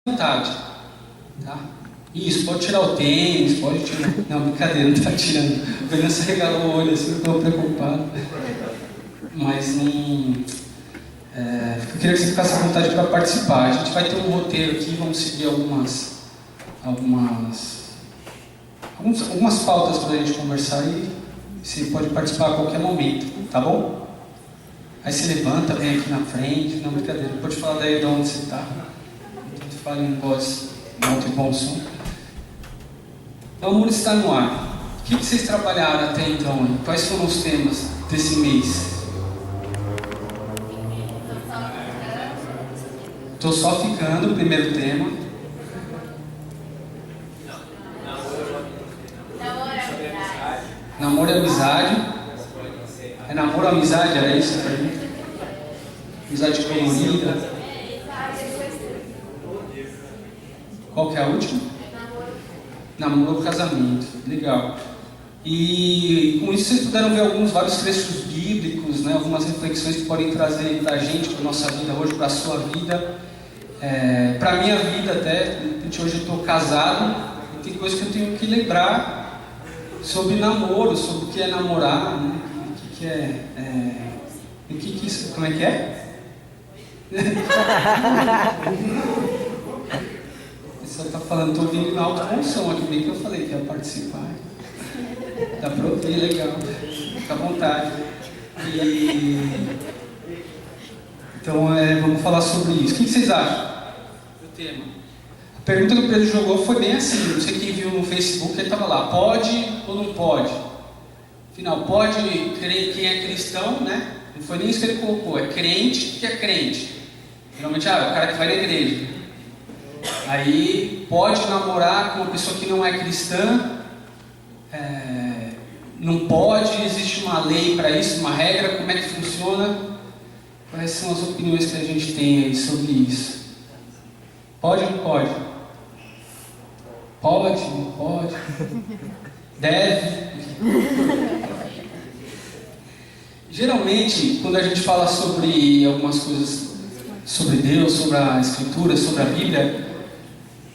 vontade, tá? Isso, pode tirar o tênis, pode tirar. Não, brincadeira, não está tirando. O Venâncio regalou o olho assim, eu estou preocupado. Mas não. Eu queria que você ficasse à vontade para participar. A gente vai ter um roteiro aqui, vamos seguir algumas pautas para a gente conversar e você pode participar a qualquer momento, tá bom? Aí você levanta, vem aqui na frente, não, brincadeira, pode falar daí de onde você está. Então fala em voz alto e bom som. O amor está no ar. O que vocês trabalharam até então? Quais foram os temas desse mês? Estou só ficando, o primeiro tema. Namoro e amizade. É namoro e amizade, era isso pra mim? Amizade colorida. Qual que é a última? Namoro e casamento. Legal. E com isso vocês puderam ver vários trechos bíblicos, né? Algumas reflexões que podem trazer para a gente, para a nossa vida hoje, para a sua vida. Para a minha vida até, hoje eu estou casado e tem coisas que eu tenho que lembrar sobre namoro, sobre o que é namorar, né? Como é que é? Você está falando, estou ouvindo na alta função aqui, bem que eu falei que ia participar. Dá para ouvir, legal. Fica à vontade. Então, vamos falar sobre isso. O que vocês acham do tema? A pergunta que o Pedro jogou foi bem assim. Não sei quem viu no Facebook, ele estava lá. Pode ou não pode? Afinal, pode crer quem é cristão, né? Não foi nem isso que ele colocou. É crente que é crente. Geralmente, é o cara que vai na igreja. Aí, pode namorar com uma pessoa que não é cristã. Não pode, existe uma lei para isso, uma regra, como é que funciona? Quais são as opiniões que a gente tem aí sobre isso? Pode ou não pode? Pode, não pode? Deve? Geralmente, quando a gente fala sobre algumas coisas, sobre Deus, sobre a Escritura, sobre a Bíblia,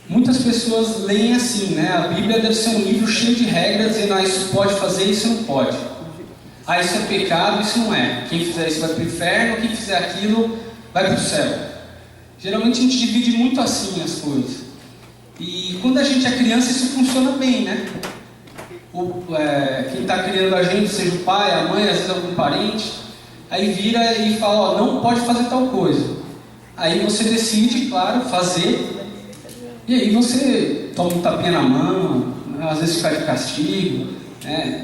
muitas pessoas leem assim, né? A Bíblia deve ser um livro cheio de regras, dizendo, isso pode fazer, isso não pode. Isso é pecado, isso não é. Quem fizer isso vai para o inferno, quem fizer aquilo vai para o céu. Geralmente a gente divide muito assim as coisas. E quando a gente é criança, isso funciona bem, né? Quem está criando a gente, seja o pai, a mãe, às vezes algum parente, aí vira e fala, não pode fazer tal coisa. Aí você decide, claro, fazer. E aí você toma um tapinha na mão, às vezes cai de castigo,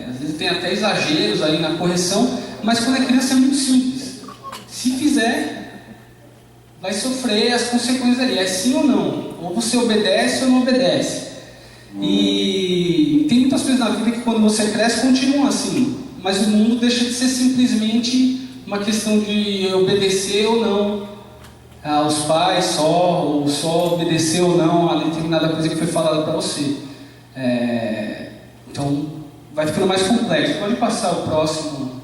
às vezes tem até exageros aí na correção, mas quando é criança é muito simples. Se fizer, vai sofrer as consequências ali, é sim ou não, ou você obedece ou não obedece. E tem muitas coisas na vida que quando você cresce continuam assim, mas o mundo deixa de ser simplesmente uma questão de obedecer ou não aos pais só, ou só obedecer ou não a determinada coisa que foi falada para você. Então, vai ficando mais complexo. Pode passar o próximo.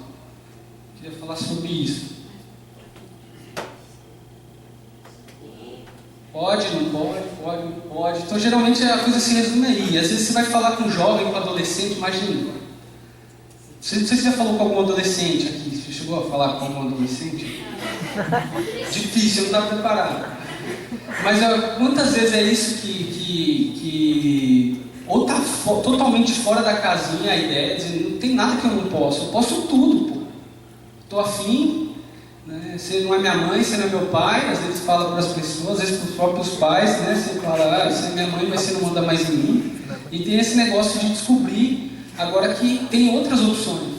Eu queria falar sobre isso. Pode, não pode, pode, não pode. Então, geralmente, a coisa se resume aí. Às vezes, você vai falar com um jovem, com um adolescente, imagina. Não sei se você já falou com algum adolescente aqui. Você chegou a falar com algum adolescente? Difícil, não está preparado. Mas quantas vezes é isso que ou está totalmente fora da casinha a ideia, dizendo, não tem nada que eu não posso, eu posso tudo, pô. Estou afim, né? Você não é minha mãe, você não é meu pai, às vezes fala para as pessoas, às vezes para os próprios pais, né? Você fala, você é minha mãe, mas você não manda mais em mim. E tem esse negócio de descobrir agora que tem outras opções.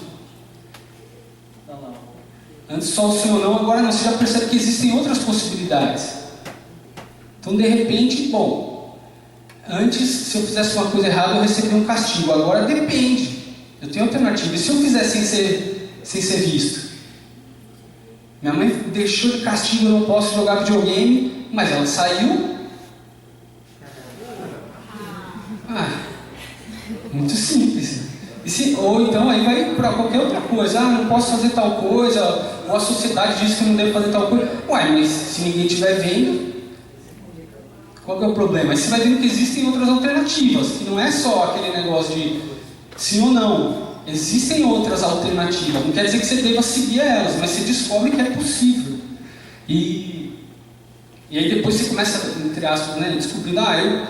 Antes só o sim ou não, agora não. Você já percebe que existem outras possibilidades. Então, de repente, antes, se eu fizesse uma coisa errada, eu receberia um castigo. Agora depende. Eu tenho alternativa. E se eu fizer sem ser visto? Minha mãe deixou de castigo, eu não posso jogar videogame, mas ela saiu. Muito simples. Ou então aí vai para qualquer outra coisa, não posso fazer tal coisa, ou a sociedade diz que não devo fazer tal coisa. Mas se ninguém estiver vendo, Qual que é o problema? Aí você vai vendo que existem outras alternativas, que não é só aquele negócio de sim ou não. Existem outras alternativas. Não quer dizer que você deva seguir elas, mas você descobre que é possível. E aí depois você começa, entre aspas, né, descobrindo, eu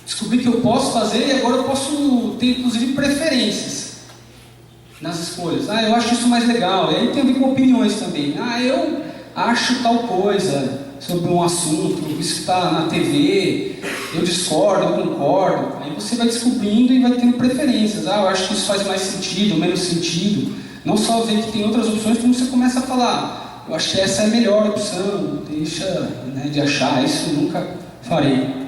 descobri que eu posso fazer e agora eu posso ter, inclusive, preferências nas escolhas. Eu acho isso mais legal. E aí tem a ver com opiniões também. Eu acho tal coisa sobre um assunto, isso está na TV, eu discordo, eu concordo. Aí você vai descobrindo e vai tendo preferências. Eu acho que isso faz mais sentido, menos sentido. Não só ver que tem outras opções, como você começa a falar, eu acho que essa é a melhor opção, deixa, né, de achar, isso eu nunca farei.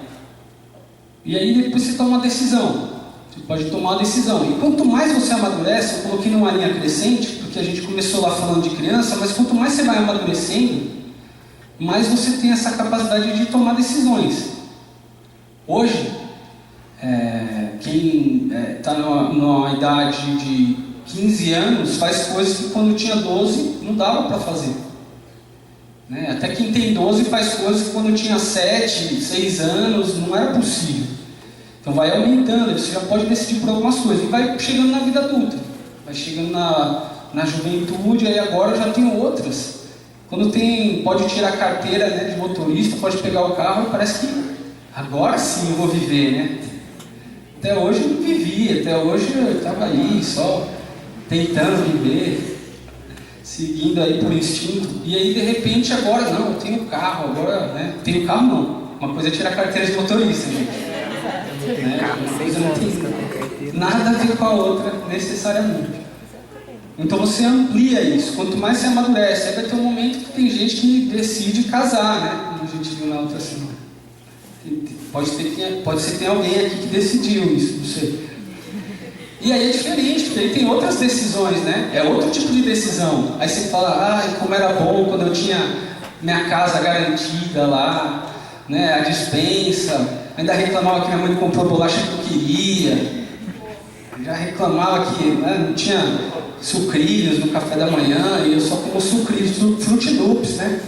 E aí depois você toma uma decisão. Você pode tomar uma decisão. E quanto mais você amadurece, eu coloquei numa linha crescente, porque a gente começou lá falando de criança, mas quanto mais você vai amadurecendo, mais você tem essa capacidade de tomar decisões. Hoje, quem está numa idade de 15 anos faz coisas que quando tinha 12 não dava para fazer. Né? Até quem tem 12 faz coisas que quando tinha 7, 6 anos não era possível. Então vai aumentando, você já pode decidir por algumas coisas. E vai chegando na vida adulta, vai chegando na juventude, aí agora já tem outras. Quando pode tirar a carteira, né, de motorista, pode pegar o carro, parece que agora sim eu vou viver, né? Até hoje eu não vivia, até hoje eu estava aí só tentando viver, seguindo aí por instinto. E aí de repente agora não, eu tenho carro, agora, né? Tenho carro não. Uma coisa é tirar a carteira de motorista, gente. Uma coisa não tem nada a ver com a outra necessariamente. Então você amplia isso. Quanto mais você amadurece, aí vai ter um momento que tem gente que decide casar, né? Como a gente viu na outra semana. Pode ser que tenha alguém aqui que decidiu isso, não sei. E aí é diferente, porque aí tem outras decisões, né? É outro tipo de decisão. Aí você fala, como era bom quando eu tinha minha casa garantida lá, né? A despensa. Ainda reclamava que minha mãe comprou bolacha que eu queria. Já reclamava que, né, não tinha sucrilhos no café da manhã e eu só como sucrilhos do Fruit Loops, né?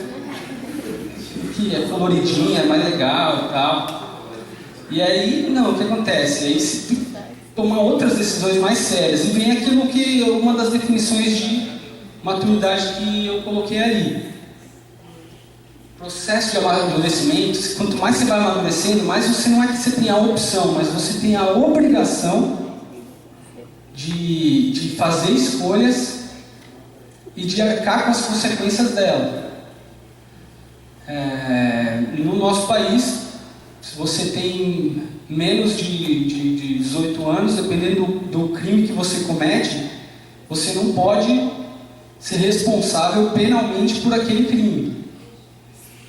Que é coloridinha, é mais legal e tal. E aí, não, o que acontece? Aí se tomar outras decisões mais sérias. E vem aquilo que uma das definições de maturidade que eu coloquei ali. Processo de amadurecimento, quanto mais você vai amadurecendo, mais você não é que você tem a opção, mas você tem a obrigação de fazer escolhas e de arcar com as consequências dela. No nosso país, se você tem menos de 18 anos, dependendo do crime que você comete, você não pode ser responsável penalmente por aquele crime.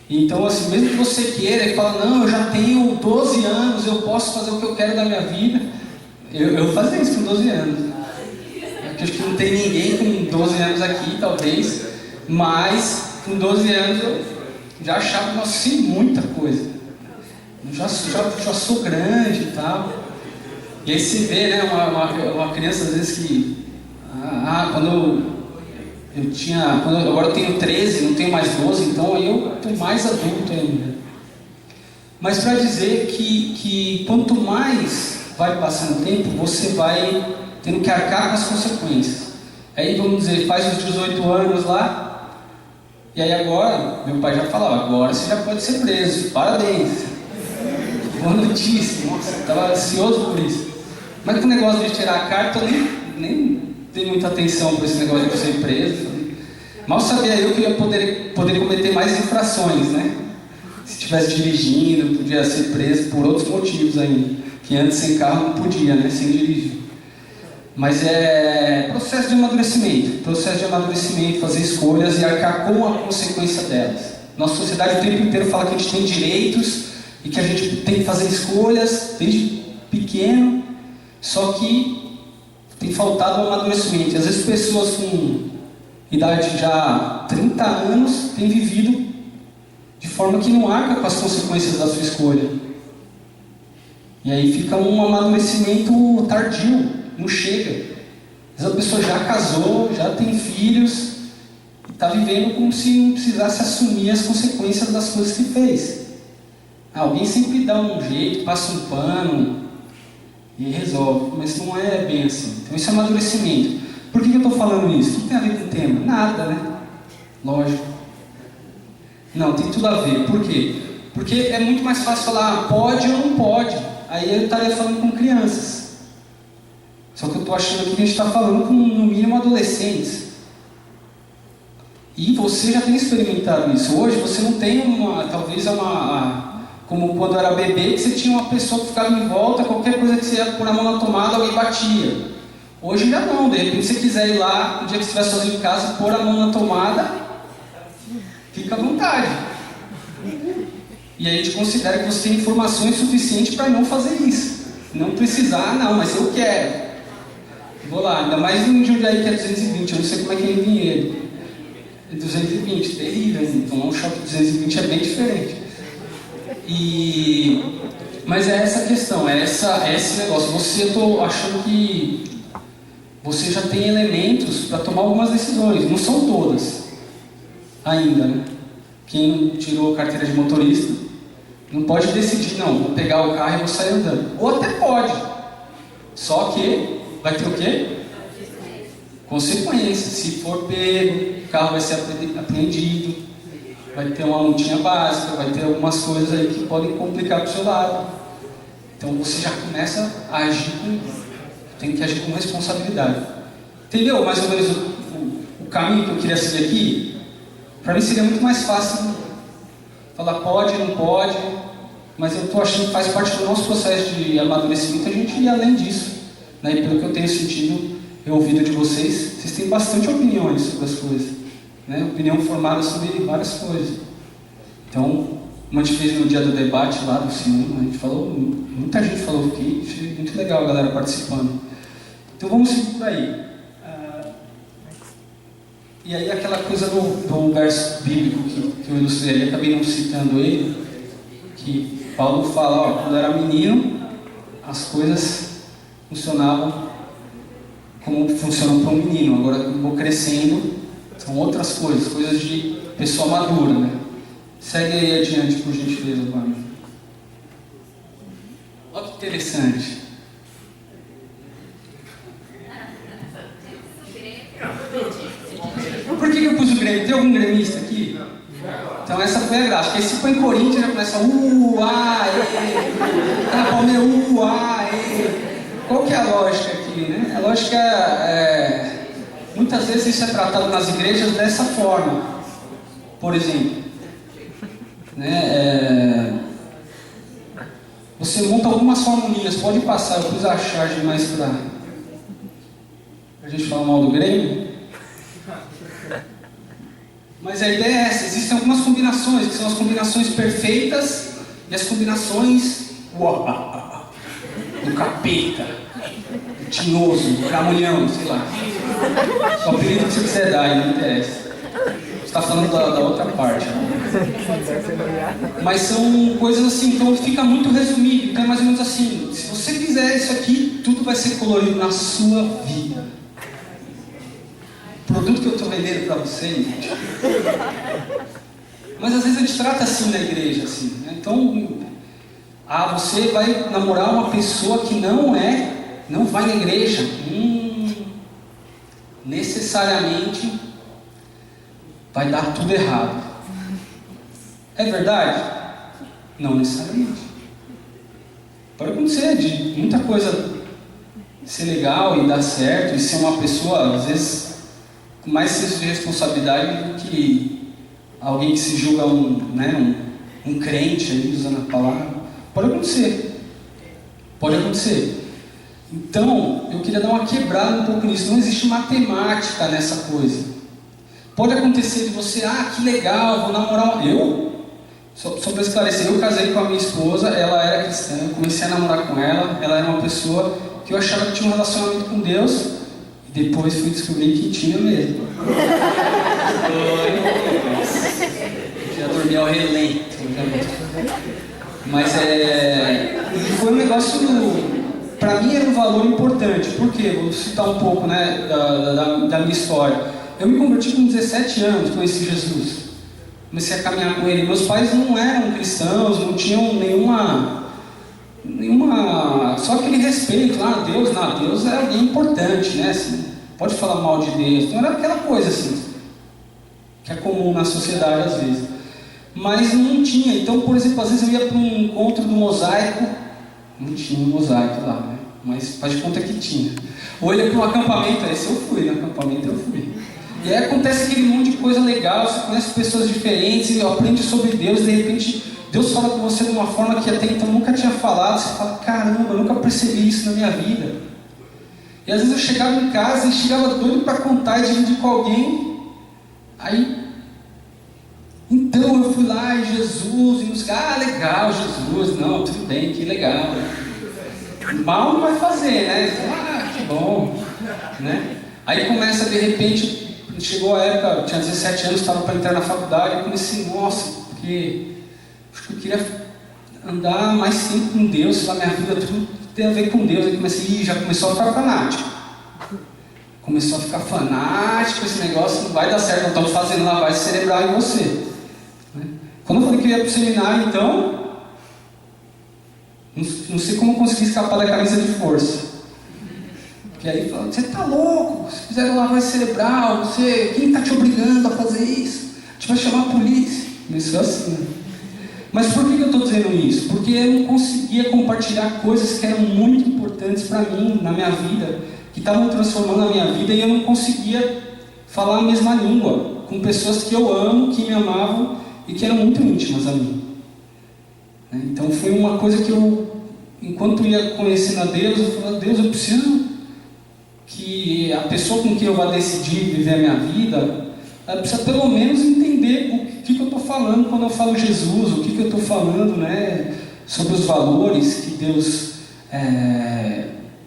Então, assim, mesmo que você queira e fale, não, eu já tenho 12 anos, eu posso fazer o que eu quero da minha vida. Eu fazia isso com 12 anos. Acho que não tem ninguém com 12 anos aqui, talvez, mas com 12 anos eu já achava, nossa, sei muita coisa. Eu já sou grande e tal. E aí você vê, né, uma criança às vezes que, agora eu tenho 13, não tenho mais 12, então aí eu estou mais adulto ainda. Mas para dizer que quanto mais vai passando o tempo, você vai tendo que arcar com as consequências. Aí vamos dizer, faz os 18 anos lá, e aí agora, meu pai já falava, agora você já pode ser preso, parabéns. Boa notícia, nossa, eu estava ansioso por isso. Mas com o negócio de tirar a carta, eu nem dei muita atenção para esse negócio de ser preso. Mal sabia eu que ia poder cometer mais infrações, né? Se estivesse dirigindo, podia ser preso por outros motivos ainda. Que antes sem carro não podia, né? Sem dirigir. Mas é processo de amadurecimento, fazer escolhas e arcar com a consequência delas. Nossa sociedade o tempo inteiro fala que a gente tem direitos e que a gente tem que fazer escolhas desde pequeno, só que tem faltado o amadurecimento. E às vezes pessoas com idade já 30 anos têm vivido de forma que não arca com as consequências da sua escolha. E aí fica um amadurecimento tardio, não chega. Às vezes a pessoa já casou, já tem filhos, e está vivendo como se não precisasse assumir as consequências das coisas que fez. Alguém sempre dá um jeito, passa um pano e resolve, mas não é bem assim. Então isso é amadurecimento. Por que eu estou falando isso? O que tem a ver com o tema? Nada, né? Lógico. Não, tem tudo a ver. Por quê? Porque é muito mais fácil falar pode ou não pode. Aí eu estaria falando com crianças. Só que eu estou achando aqui que a gente está falando com, no mínimo, adolescentes. E você já tem experimentado isso. Hoje você não tem talvez como quando era bebê, que você tinha uma pessoa que ficava em volta, qualquer coisa que você ia pôr a mão na tomada, alguém batia. Hoje já não, de repente se você quiser ir lá, no dia que você estiver sozinho em casa, pôr a mão na tomada, fica à vontade. E aí a gente considera que você tem informações suficientes para não fazer isso. Não precisar, não, mas eu quero. Vou lá, ainda mais no Jundiaí que é 220, eu não sei como é que é em Vinhedo. É 220, terrível, então um shopping 220 é bem diferente. Mas é essa questão, é esse negócio. Eu estou achando que você já tem elementos para tomar algumas decisões, não são todas ainda, né? Quem tirou carteira de motorista não pode decidir, não, vou pegar o carro e vou sair andando. Ou até pode, só que vai ter o quê? Consequências. Se for pego, o carro vai ser apreendido, vai ter uma multinha básica, vai ter algumas coisas aí que podem complicar para o seu lado. Então você já começa a agir tem que agir com responsabilidade. Entendeu mais ou menos o caminho que eu queria seguir aqui? Para mim seria muito mais fácil falar pode, não pode, mas eu estou achando que faz parte do nosso processo de amadurecimento a gente ir além disso. Né? E pelo que eu tenho sentido e ouvido de vocês têm bastante opiniões sobre as coisas. Né? Opinião formada sobre várias coisas. Então, como a gente fez no dia do debate lá do cinema, a gente falou, muita gente falou aqui, achei muito legal a galera participando. Então vamos seguir por aí. E aí aquela coisa do verso bíblico que eu ilustrei ali, acabei não citando ele, que Paulo fala, ó, quando eu era menino, as coisas funcionavam como funcionam para um menino, agora que eu vou crescendo, são outras coisas de pessoa madura, né? Segue aí adiante, por gentileza, Wagner. Olha que interessante. Por que eu pus o Grêmio? Tem algum gremista aqui? Então essa foi a graça. Porque se põe Corinthians, já começa Palmeiras, Qual que é a lógica aqui, né? A lógica é... Muitas vezes isso é tratado nas igrejas dessa forma. Por exemplo, né? Você monta algumas formulinhas, pode passar, eu pus a charge mais para a gente falar mal do Grêmio. Mas a ideia é essa, existem algumas combinações, que são as combinações perfeitas e as combinações do capeta, do tinhoso, do cramulhão, sei lá. O apelido que você quiser dar aí, não interessa. Você está falando da outra parte. Mas são coisas assim, então fica muito resumido, então é mais ou menos assim, se você fizer isso aqui, tudo vai ser colorido na sua vida. O produto que eu estou vendendo para vocês, mas às vezes a gente trata assim na igreja, assim, né? Então, você vai namorar uma pessoa que não vai na igreja, necessariamente vai dar tudo errado. É verdade? Não necessariamente. Pode acontecer de muita coisa ser legal e dar certo e ser uma pessoa, às vezes, com mais senso de responsabilidade do que alguém que se julga um crente, aí, usando a palavra. Pode acontecer. Pode acontecer. Então, eu queria dar uma quebrada um pouco nisso. Não existe matemática nessa coisa. Pode acontecer de você, que legal, vou namorar só para esclarecer, eu casei com a minha esposa, ela era cristã, eu comecei a namorar com ela era uma pessoa que eu achava que tinha um relacionamento com Deus, e depois fui descobrir que tinha mesmo. Já dormi ao relento. Mas foi um negócio, para mim era um valor importante. Por quê? Vou citar um pouco, né, da minha história. Eu me converti com 17 anos, conheci Jesus. comecei a caminhar com ele. Meus pais não eram cristãos, não tinham nenhuma só aquele respeito, Deus é alguém importante, né? Assim, pode falar mal de Deus, não era aquela coisa assim, que é comum na sociedade às vezes. Mas não tinha, então, por exemplo, às vezes eu ia para um encontro do mosaico, não tinha um mosaico lá, né? Mas faz de conta que tinha. Ou ele ia para um acampamento, esse eu fui, no acampamento eu fui. E aí acontece aquele monte de coisa legal, você conhece pessoas diferentes, e aprende sobre Deus, de repente Deus fala com você de uma forma que até então nunca tinha falado, você fala, caramba, eu nunca percebi isso na minha vida. E às vezes eu chegava em casa e chegava doido para contar e dividir com alguém, aí, então eu fui lá e Jesus, e os caras, legal, Jesus, não, tudo bem, que legal. Mal não vai fazer, né? Que bom, né? Aí começa, de repente, chegou a época, eu tinha 17 anos, estava para entrar na faculdade, eu comecei, nossa, porque acho que eu queria andar mais tempo com Deus, sei lá, minha vida tudo tem a ver com Deus. Aí comecei, já começou a ficar fanático. Começou a ficar fanático, esse negócio não vai dar certo, não estão fazendo lavagem cerebral em você. Quando eu falei que eu ia para o seminário, então, não sei como eu consegui escapar da camisa de força. Porque aí falaram, você está louco, vocês fizeram lavagem cerebral, quem está te obrigando a fazer isso? A gente vai chamar a polícia. Começou assim, né? Mas por que eu estou dizendo isso? Porque eu não conseguia compartilhar coisas que eram muito importantes para mim, na minha vida, que estavam transformando a minha vida, e eu não conseguia falar a mesma língua com pessoas que eu amo, que me amavam e que eram muito íntimas a mim. Então foi uma coisa que eu, enquanto ia conhecendo a Deus, eu falei, Deus, eu preciso que a pessoa com quem eu vá decidir viver a minha vida, ela precisa pelo menos entender o que eu estou falando quando eu falo Jesus, o que eu estou falando, né, sobre os valores que Deus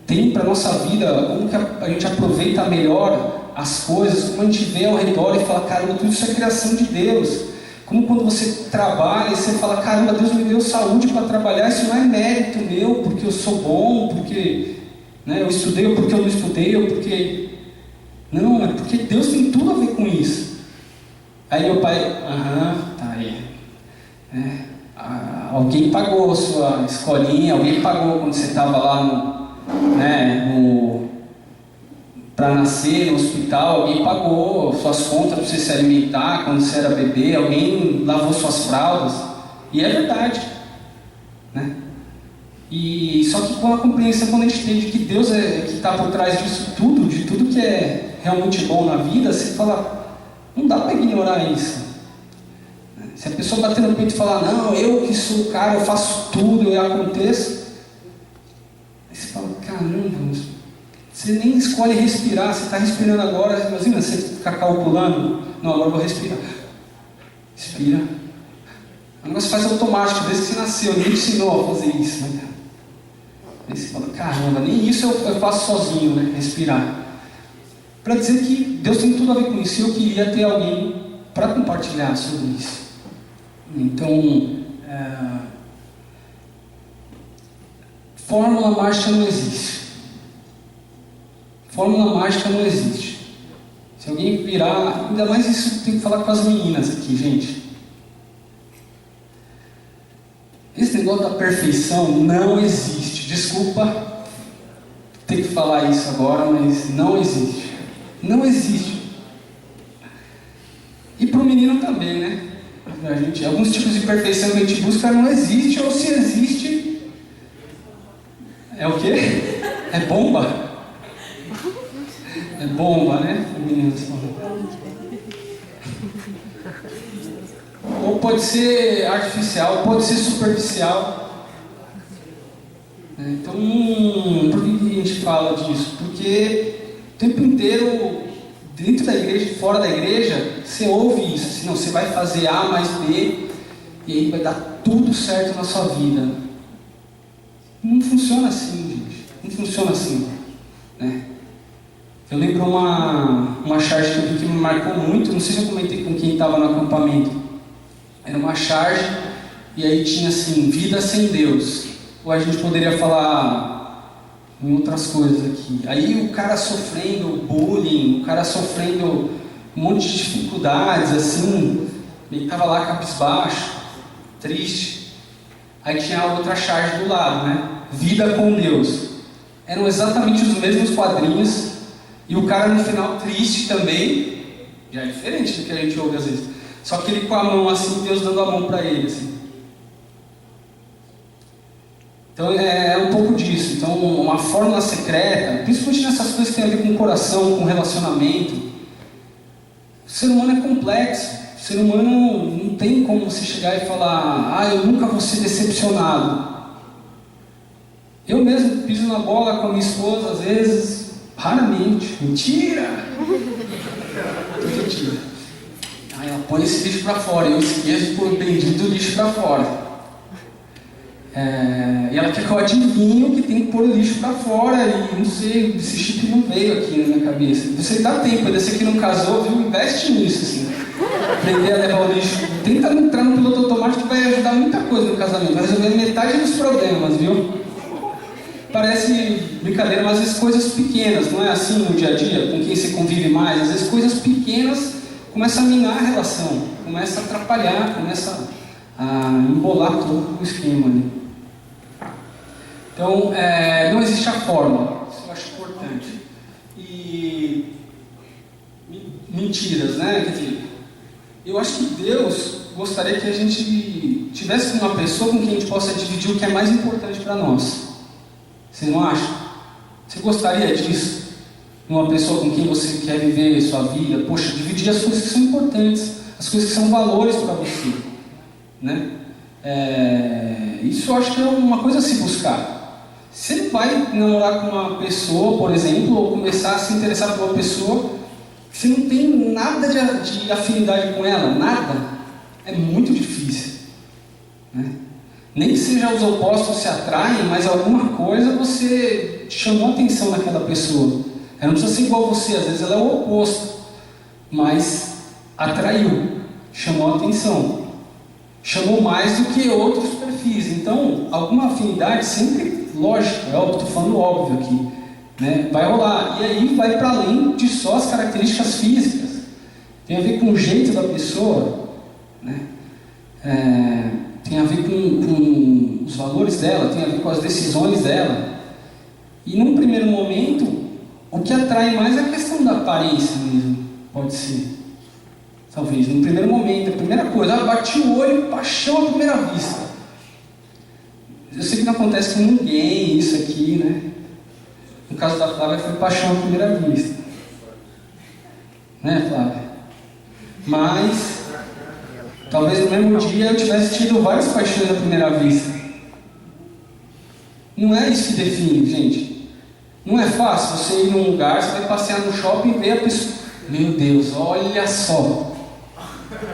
tem para a nossa vida, como que a gente aproveita melhor as coisas, como a gente vê ao redor e fala, caramba, tudo isso é criação de Deus. Como quando você trabalha e você fala, caramba, Deus me deu saúde para trabalhar, isso não é mérito meu, porque eu sou bom, porque eu estudei, ou porque eu não estudei, ou porque... Não, é porque Deus tem tudo a ver com isso. Aí meu pai, tá aí. Alguém pagou a sua escolinha, alguém pagou quando você estava lá para nascer no hospital, alguém pagou suas contas para você se alimentar quando você era bebê, alguém lavou suas fraldas. E é verdade, né? E só que com a compreensão, quando a gente entende que Deus é que está por trás disso tudo, de tudo que é realmente bom na vida, você fala, não dá para ignorar isso. Se a pessoa bater no peito e falar, não, eu que sou o cara, eu faço tudo, eu aconteço, aí você fala, caramba, você nem escolhe respirar, você está respirando agora, imagina você ficar calculando, não, agora eu vou respirar. Respira. O negócio faz automático, desde que você nasceu, ninguém te ensinou a fazer isso, né? Aí você fala, caramba, nem isso eu faço sozinho, né? Respirar. Para dizer que Deus tem tudo a ver com isso, e eu queria ter alguém para compartilhar sobre isso. Então, fórmula mágica não existe. Fórmula mágica não existe. Se alguém virar, ainda mais isso tem que falar com as meninas aqui, gente. Esse negócio da perfeição não existe. Desculpa ter que falar isso agora, mas não existe. Não existe. E para o menino também, né? Alguns tipos de perfeição que a gente busca não existe, ou se existe, é o quê? É bomba? É bomba, né? Ou pode ser artificial, pode ser superficial. Então, por que a gente fala disso? Porque o tempo inteiro, dentro da igreja e fora da igreja, você ouve isso, assim, não, você vai fazer A mais B e aí vai dar tudo certo na sua vida. Não funciona assim, gente. Não funciona assim, né? Eu lembro uma charge que eu vi que me marcou muito, não sei se eu comentei com quem estava no acampamento. Era uma charge e aí tinha assim, vida sem Deus. Ou a gente poderia falar em outras coisas aqui. Aí o cara sofrendo bullying, o cara sofrendo um monte de dificuldades, assim, Ele estava lá cabisbaixo, triste. Aí tinha a outra charge do lado, né? Vida com Deus. Eram exatamente os mesmos quadrinhos. E o cara no final triste também. Já é diferente do que a gente ouve às vezes. Só que ele com a mão assim, Deus dando a mão para ele assim. Então é um pouco disso. Então uma fórmula secreta, principalmente nessas coisas que tem a ver com o coração, com relacionamento. O ser humano é complexo. O ser humano não tem como você chegar e falar: eu nunca vou ser decepcionado. Eu mesmo piso na bola com a minha esposa, às vezes, raramente. Mentira! Tudo mentira. Aí ela põe esse lixo para fora, eu esqueço por bendito lixo para fora. E ela quer que eu adivinhe que tem que pôr o lixo para fora, e não sei, esse chip não veio aqui na minha cabeça. Você dá tempo, desse que não casou, viu? Investe nisso, assim. Aprender a levar o lixo. Tenta entrar no piloto automático que vai ajudar muita coisa no casamento, vai resolver metade dos problemas, viu? Parece brincadeira, mas às vezes coisas pequenas, não é assim no dia a dia, com quem você convive mais, às vezes coisas pequenas começam a minar a relação, começam a atrapalhar, começam a embolar todo o esquema ali. Então, não existe a fórmula, isso eu acho importante. E mentiras, né? Quer dizer, eu acho que Deus gostaria que a gente tivesse uma pessoa com quem a gente possa dividir o que é mais importante para nós. Você não acha? Você gostaria disso? Uma pessoa com quem você quer viver sua vida? Poxa, dividir as coisas que são importantes, as coisas que são valores para você, né? Isso eu acho que é uma coisa a se buscar. Você não vai namorar com uma pessoa, por exemplo, ou começar a se interessar por uma pessoa que você não tem nada de afinidade com ela, nada. É muito difícil, né? Nem que seja os opostos se atraem, mas alguma coisa você chamou atenção naquela pessoa. Ela não precisa ser igual a você, às vezes ela é o oposto, mas atraiu, chamou atenção, chamou mais do que outros perfis. Então, alguma afinidade sempre, lógico, estou falando óbvio aqui, né? Vai rolar. E aí vai para além de só as características físicas. Tem a ver com o jeito da pessoa, né? Tem a ver com os valores dela, tem a ver com as decisões dela. E num primeiro momento, o que atrai mais é a questão da aparência mesmo, pode ser. Talvez, no primeiro momento, a primeira coisa, bati o olho, paixão à primeira vista. Eu sei que não acontece com ninguém isso aqui, né? No caso da Flávia foi paixão à primeira vista. Né, Flávia? Mas talvez no mesmo dia eu tivesse tido várias paixões à primeira vista. Não é isso que define, gente. Não é fácil você ir num lugar, você vai passear no shopping e ver a pessoa. Meu Deus, olha só.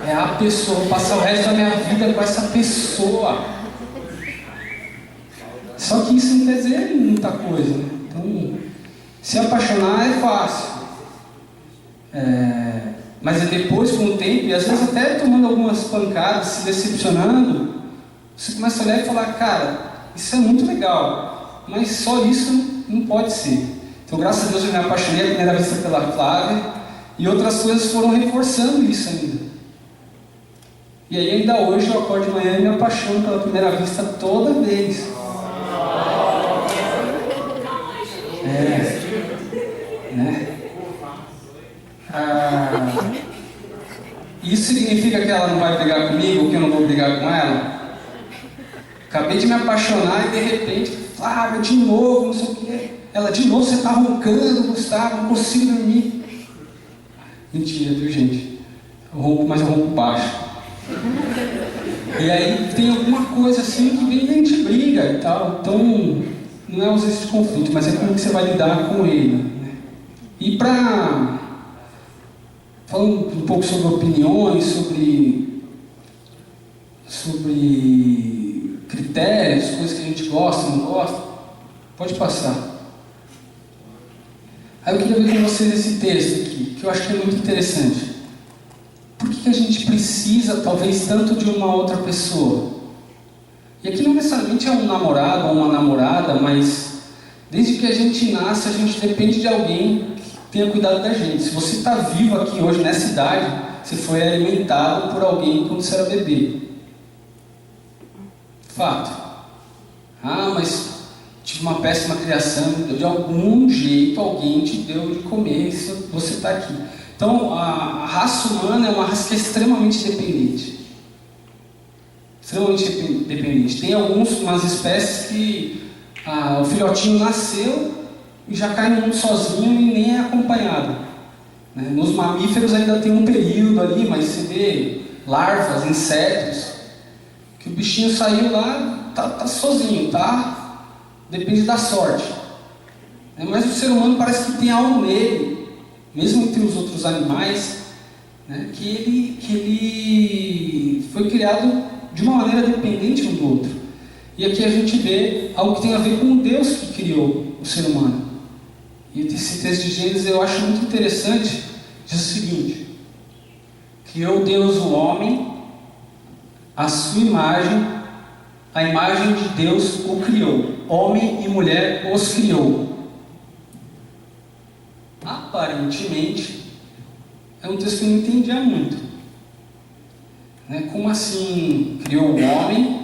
É a pessoa, vou passar o resto da minha vida com essa pessoa. Só que isso não quer dizer muita coisa, né? Então, se apaixonar é fácil. Mas depois, com o tempo, e às vezes até tomando algumas pancadas, se decepcionando, você começa a olhar e falar: cara, isso é muito legal, mas só isso não pode ser. Então, graças a Deus, eu me apaixonei à primeira vista pela Flávia, e outras coisas foram reforçando isso ainda. E aí, ainda hoje, eu acordo de manhã e me apaixono pela primeira vista toda vez. Né? Isso significa que ela não vai brigar comigo ou que eu não vou brigar com ela? Acabei de me apaixonar e de repente, Flávia, de novo, não sei o quê. Ela, de novo, você está roncando, Gustavo, não consigo dormir. Mentira, viu, gente? Eu ronco, mas eu ronco baixo. E aí tem alguma coisa assim que vem e a gente briga e tal. Então, não é ausência de conflito, mas é como que você vai lidar com ele, né? E falando um pouco sobre opiniões, sobre critérios, coisas que a gente gosta, não gosta, pode passar. Aí eu queria ver com vocês esse texto aqui, que eu acho que é muito interessante. Por que a gente precisa, talvez, tanto de uma outra pessoa? E aqui não necessariamente é um namorado ou uma namorada, mas desde que a gente nasce, a gente depende de alguém que tenha cuidado da gente. Se você está vivo aqui hoje, nessa idade, você foi alimentado por alguém quando você era bebê. Fato. Ah, mas tive uma péssima criação, de algum jeito alguém te deu de comer, se você está aqui. Então, a raça humana é uma raça que é extremamente dependente. Extremamente dependente. Tem umas espécies que o filhotinho nasceu e já cai no mundo sozinho e nem é acompanhado. Né? Nos mamíferos ainda tem um período ali, mas você vê larvas, insetos, que o bichinho saiu lá, tá sozinho, tá? Depende da sorte. Mas o ser humano parece que tem algo nele, mesmo entre os outros animais, né, que ele foi criado de uma maneira dependente um do outro. E aqui a gente vê algo que tem a ver com Deus que criou o ser humano. E esse texto de Gênesis eu acho muito interessante. Diz o seguinte: criou Deus o homem, a sua imagem, a imagem de Deus o criou. Homem e mulher os criou. Aparentemente, é um texto que eu não entendia muito. Como assim criou o homem,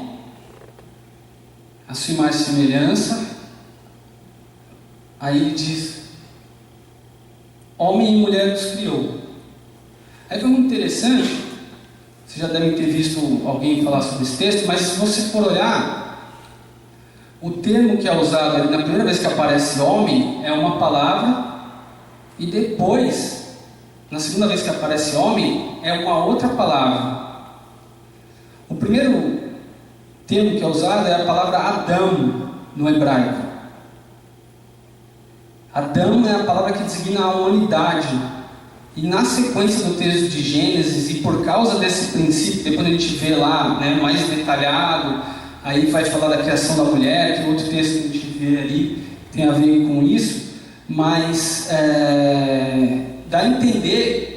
a sua imagem e semelhança? Aí ele diz: homem e mulher os criou. Aí foi muito interessante. Vocês já devem ter visto alguém falar sobre esse texto, mas se você for olhar, o termo que é usado ali na primeira vez que aparece homem é uma palavra, e depois, na segunda vez que aparece homem, é uma outra palavra. O primeiro termo que é usado é a palavra Adão no hebraico. Adão é a palavra que designa a humanidade. E na sequência do texto de Gênesis, e por causa desse princípio, depois a gente vê lá, mais detalhado, aí vai falar da criação da mulher, que outro texto que a gente vê ali tem a ver com isso, mas dá a entender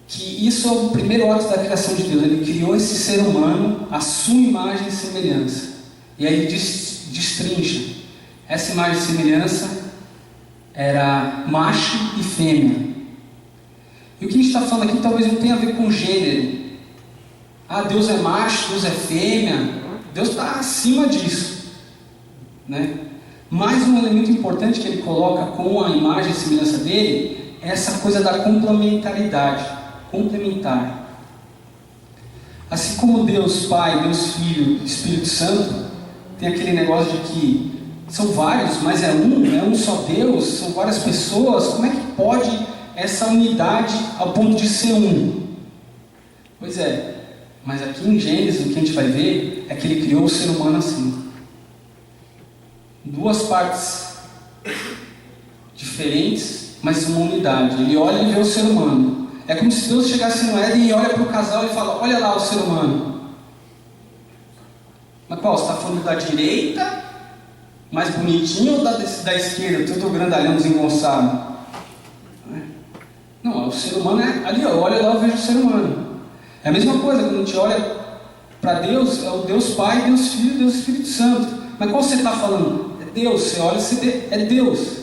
que isso é o primeiro ato da criação de Deus. Ele criou esse ser humano à sua imagem e semelhança. E aí ele destrincha. Essa imagem e semelhança era macho e fêmea. E o que a gente está falando aqui talvez não tenha a ver com gênero. Deus é macho, Deus é fêmea. Deus está acima disso. Mais um elemento importante que ele coloca com a imagem e semelhança dele é essa coisa da complementaridade. Complementar. Assim como Deus Pai, Deus Filho, Espírito Santo, tem aquele negócio de que são vários, mas é um só Deus, são várias pessoas. Como é que pode essa unidade ao ponto de ser um? Pois é, mas aqui em Gênesis o que a gente vai ver é que ele criou o ser humano assim. Duas partes diferentes, mas uma unidade. Ele olha e vê o ser humano. É como se Deus chegasse no Éden e olha para o casal e fala: olha lá o ser humano. Mas qual? Você está falando da direita, mais bonitinho, ou da esquerda, todo grandalhão desengonçado? Não, o ser humano é ali, olha lá, eu vejo o ser humano. É a mesma coisa, quando a gente olha para Deus, é o Deus Pai, Deus Filho, Deus Espírito Santo. Mas qual você está falando? É Deus, você olha, você vê, é Deus.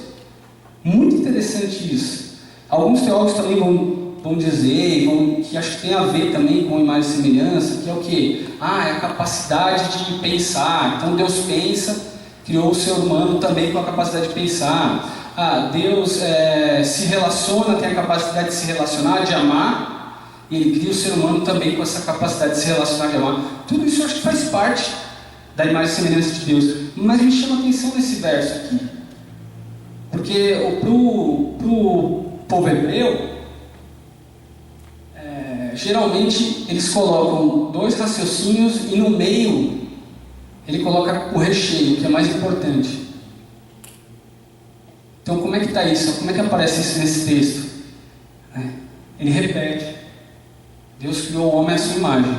Muito interessante isso. Alguns teólogos também vão dizer, que acho que tem a ver também com imagem e semelhança, que é o quê? É a capacidade de pensar. Então Deus pensa, criou o ser humano também com a capacidade de pensar. Deus se relaciona, tem a capacidade de se relacionar, de amar, e Ele cria o ser humano também com essa capacidade de se relacionar, de amar. Tudo isso eu acho que faz parte da imagem e semelhança de Deus. Mas me chama a atenção nesse verso aqui, porque para o povo hebreu, geralmente eles colocam dois raciocínios e no meio ele coloca o recheio, que é mais importante. Então como é que está isso? Como é que aparece isso nesse texto? Ele repete: Deus criou o homem à sua imagem.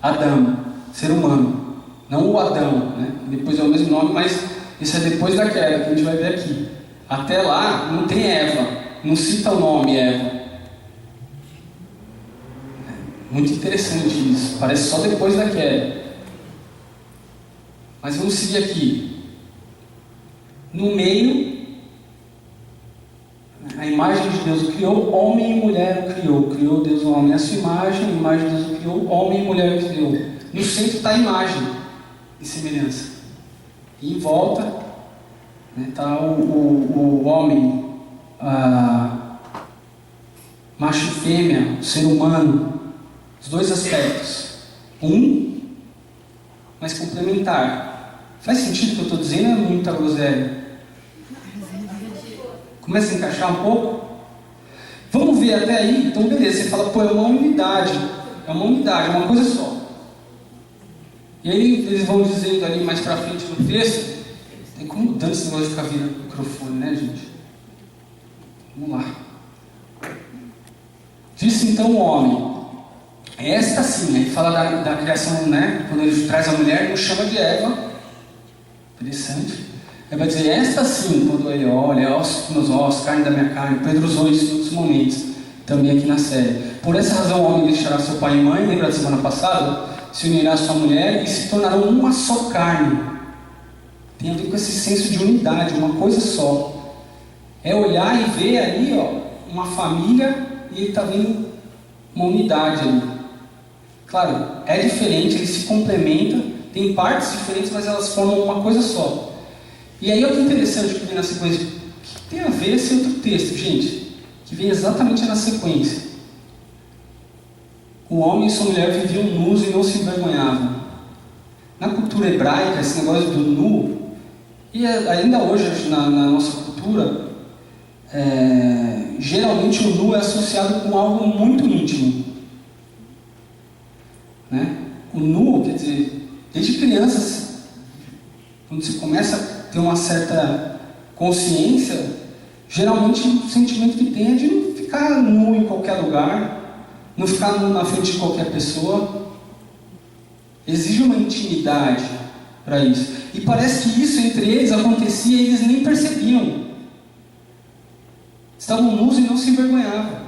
Adão, ser humano, não o Adão, depois é o mesmo nome, mas isso é depois da queda, que a gente vai ver aqui. Até lá não tem Eva, não cita o nome Eva. Muito interessante isso, parece só depois da queda. Mas vamos seguir aqui. No meio, a imagem de Deus o criou, homem e mulher o criou. Criou Deus o homem à sua imagem, a imagem de Deus o criou, homem e mulher o criou. No centro está a imagem e semelhança. E em volta está o homem, macho e fêmea, o ser humano, os dois aspectos. Mas complementar. Faz sentido o que eu estou dizendo ou é muita groselha? Começa a encaixar um pouco? Vamos ver até aí? Então beleza, você fala, pô, é uma unidade, é uma coisa só. E aí eles vão dizendo ali mais pra frente no texto, tem como mudando esse negócio de ficar virando o microfone, né, gente? Vamos lá. Disse então o homem, esta sim, aí fala da criação, né? Quando ele traz a mulher, ele não chama de Eva. Interessante. Ele vai dizer, esta sim, quando ele olha, ossos dos meus ossos, carne da minha carne. Pedro usou isso em outros momentos, também aqui na série. Por essa razão o homem deixará seu pai e mãe, lembra da semana passada? Se unirá à sua mulher e se tornarão uma só carne. Tem a ver com esse senso de unidade, uma coisa só. É olhar e ver ali, uma família, e ele está vendo uma unidade ali. Claro, é diferente, eles se complementam, tem partes diferentes, mas elas formam uma coisa só. E aí olha que interessante que vem na sequência. O que tem a ver esse outro texto, gente? Que vem exatamente na sequência. O homem e sua mulher viviam nus e não se envergonhavam. Na cultura hebraica, esse negócio do nu, e ainda hoje na nossa cultura, geralmente o nu é associado com algo muito íntimo. Né? O nu, quer dizer, desde crianças, quando você começa a ter uma certa consciência, geralmente o sentimento que tem é de não ficar nu em qualquer lugar, não ficar nu na frente de qualquer pessoa. Exige uma intimidade para isso. E parece que isso entre eles acontecia e eles nem percebiam. Estavam nus e não se envergonhavam.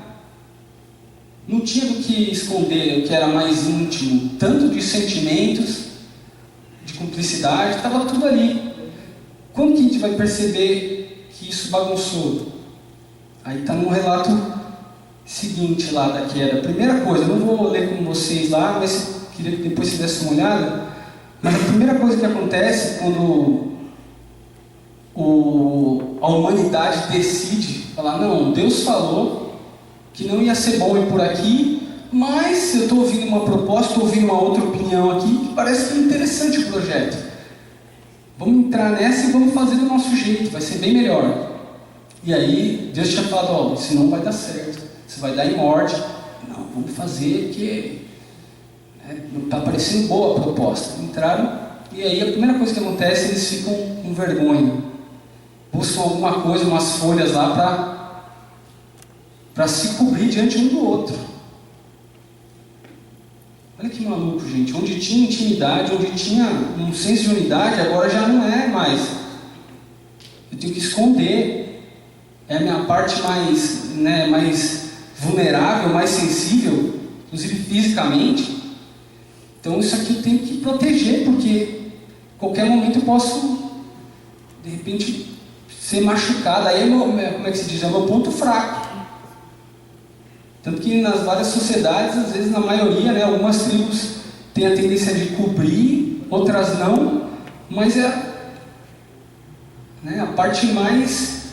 Não tinha do que esconder o que era mais íntimo, tanto de sentimentos, de cumplicidade, estava tudo ali. Quando que a gente vai perceber que isso bagunçou? Aí está no relato seguinte lá da queda. Primeira coisa, eu não vou ler com vocês lá, mas queria que depois você desse uma olhada. Mas a primeira coisa que acontece quando a humanidade decide falar, não, Deus falou que não ia ser bom ir por aqui, mas eu estou ouvindo uma proposta, estou ouvindo uma outra opinião aqui, que parece que é interessante o projeto. Vamos entrar nessa e vamos fazer do nosso jeito, vai ser bem melhor. E aí, Deus tinha falado, isso não vai dar certo, isso vai dar em morte. Não, vamos fazer porque não está parecendo boa a proposta. Entraram, e aí a primeira coisa que acontece, eles ficam com vergonha. Buscam alguma coisa, umas folhas lá para se cobrir diante um do outro. Olha que maluco, gente. Onde tinha intimidade, onde tinha um senso de unidade, agora já não é mais. Eu tenho que esconder. É a minha parte mais vulnerável, mais sensível, inclusive fisicamente. Então isso aqui eu tenho que proteger, porque a qualquer momento eu posso, de repente, ser machucado. Aí como é que se diz? É o meu ponto fraco. Tanto que nas várias sociedades, às vezes na maioria, algumas tribos têm a tendência de cobrir, outras não, mas é a parte mais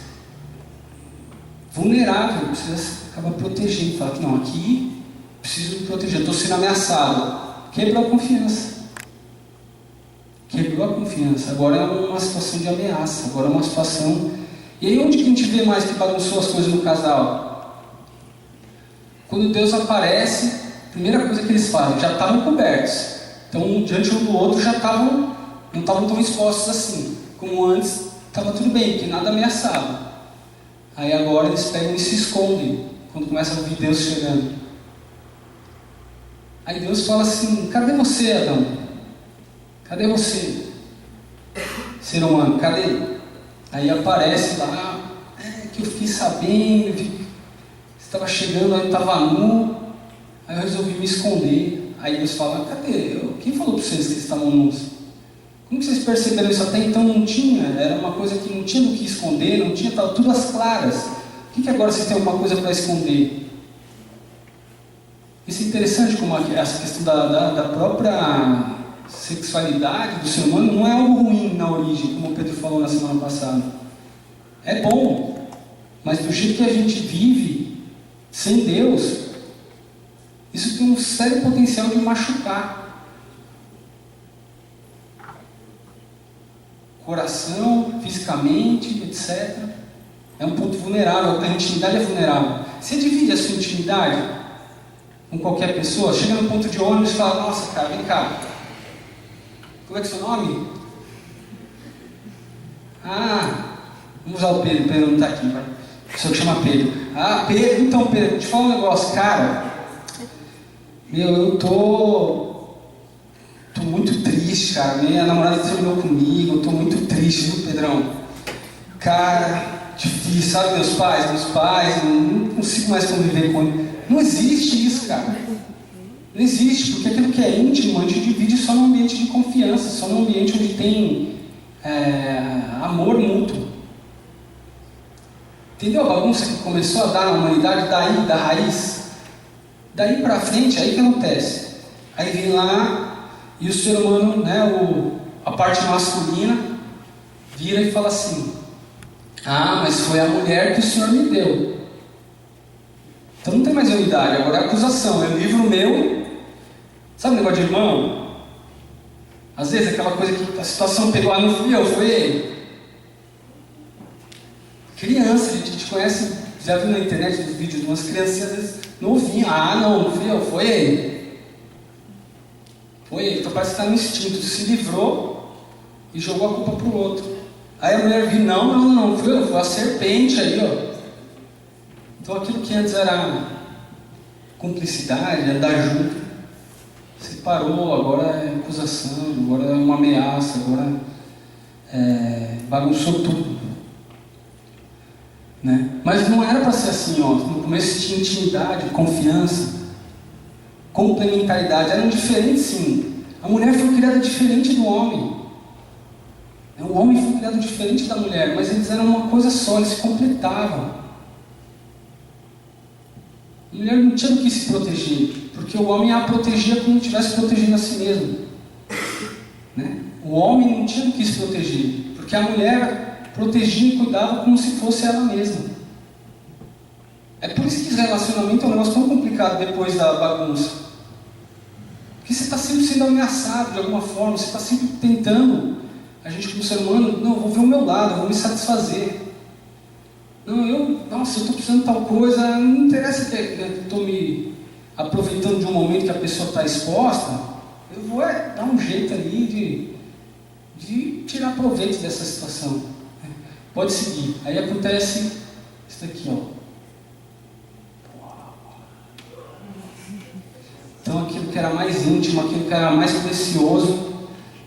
vulnerável, precisa acabar protegendo, falar que não, aqui preciso me proteger, estou sendo ameaçado. Quebrou a confiança. Quebrou a confiança, agora é uma situação de ameaça, agora é uma situação... E aí onde que a gente vê mais que bagunçou as coisas no casal? Quando Deus aparece, a primeira coisa que eles fazem, já estavam cobertos. Então, diante um do outro, já não estavam tão expostos assim. Como antes, estava tudo bem, porque nada ameaçava. Aí agora eles pegam e se escondem, quando começam a ouvir Deus chegando. Aí Deus fala assim, cadê você, Adão? Cadê você? Ser humano, cadê? Aí aparece lá, que eu fiquei sabendo, estava chegando, eu estava nu, aí eu resolvi me esconder. Aí Deus fala, cadê? Quem falou para vocês que eles estavam nus? Como que vocês perceberam isso? Até então não tinha, era uma coisa que não tinha do que esconder, não tinha, estava tudo às claras. Por que agora você tem alguma coisa para esconder? Isso é interessante, como essa questão da própria sexualidade do ser humano não é algo ruim na origem, como o Pedro falou na semana passada. É bom, mas do jeito que a gente vive, sem Deus, isso tem um sério potencial de machucar. Coração, fisicamente, etc. É um ponto vulnerável, a intimidade é vulnerável. Você divide a sua intimidade com qualquer pessoa, chega no ponto de ônibus e fala, nossa cara, vem cá. Como é que é o seu nome? Vamos usar o Pedro não está aqui, vai. A pessoa que chama Pedro. Pedro, então Pedro, te falo um negócio, cara. Eu tô muito triste, cara. Minha namorada terminou comigo, eu tô muito triste, viu, Pedrão? Cara, difícil, sabe, meus pais, não consigo mais conviver com eles. Não existe isso, cara. Não existe, porque aquilo que é íntimo a gente divide só num ambiente de confiança, só num ambiente onde tem amor mútuo. Entendeu a bagunça que começou a dar na humanidade daí, da raiz? Daí pra frente, aí que acontece. Aí vem lá e o ser humano, a parte masculina, vira e fala assim, mas foi a mulher que o Senhor me deu. Então não tem mais unidade, agora é acusação, é um livro meu. Sabe o negócio de irmão? Às vezes aquela coisa que a situação pegou, não fui eu, foi ele. Criança, a gente conhece, já viu na internet os vídeos de umas crianças, às vezes, novinhas, não fui eu, foi ele. Foi ele, então parece que está no instinto, se livrou e jogou a culpa para o outro. Aí a mulher viu, não, fui eu, foi a serpente aí, ó. Então aquilo que antes era cumplicidade, andar junto, separou, agora é acusação, agora é uma ameaça, agora bagunçou tudo. Né? Mas não era para ser assim, ó. No começo tinha intimidade, confiança, complementaridade, eram diferentes sim. A mulher foi criada diferente do homem. O homem foi criado diferente da mulher, mas eles eram uma coisa só, eles se completavam. A mulher não tinha do que se proteger, porque o homem a protegia como se estivesse protegendo a si mesmo. Né? O homem não tinha do que se proteger, porque a mulher protegia e cuidava como se fosse ela mesma. É por isso que esse relacionamento é um negócio tão complicado depois da bagunça. Porque você está sempre sendo ameaçado de alguma forma, você está sempre tentando, a gente como ser humano, não, eu vou ver o meu lado, eu vou me satisfazer. Não, eu estou precisando de tal coisa, não interessa que eu estou me aproveitando de um momento que a pessoa está exposta, eu vou dar um jeito ali de tirar proveito dessa situação. Pode seguir. Aí acontece isso aqui, ó. Então aquilo que era mais íntimo, aquilo que era mais precioso,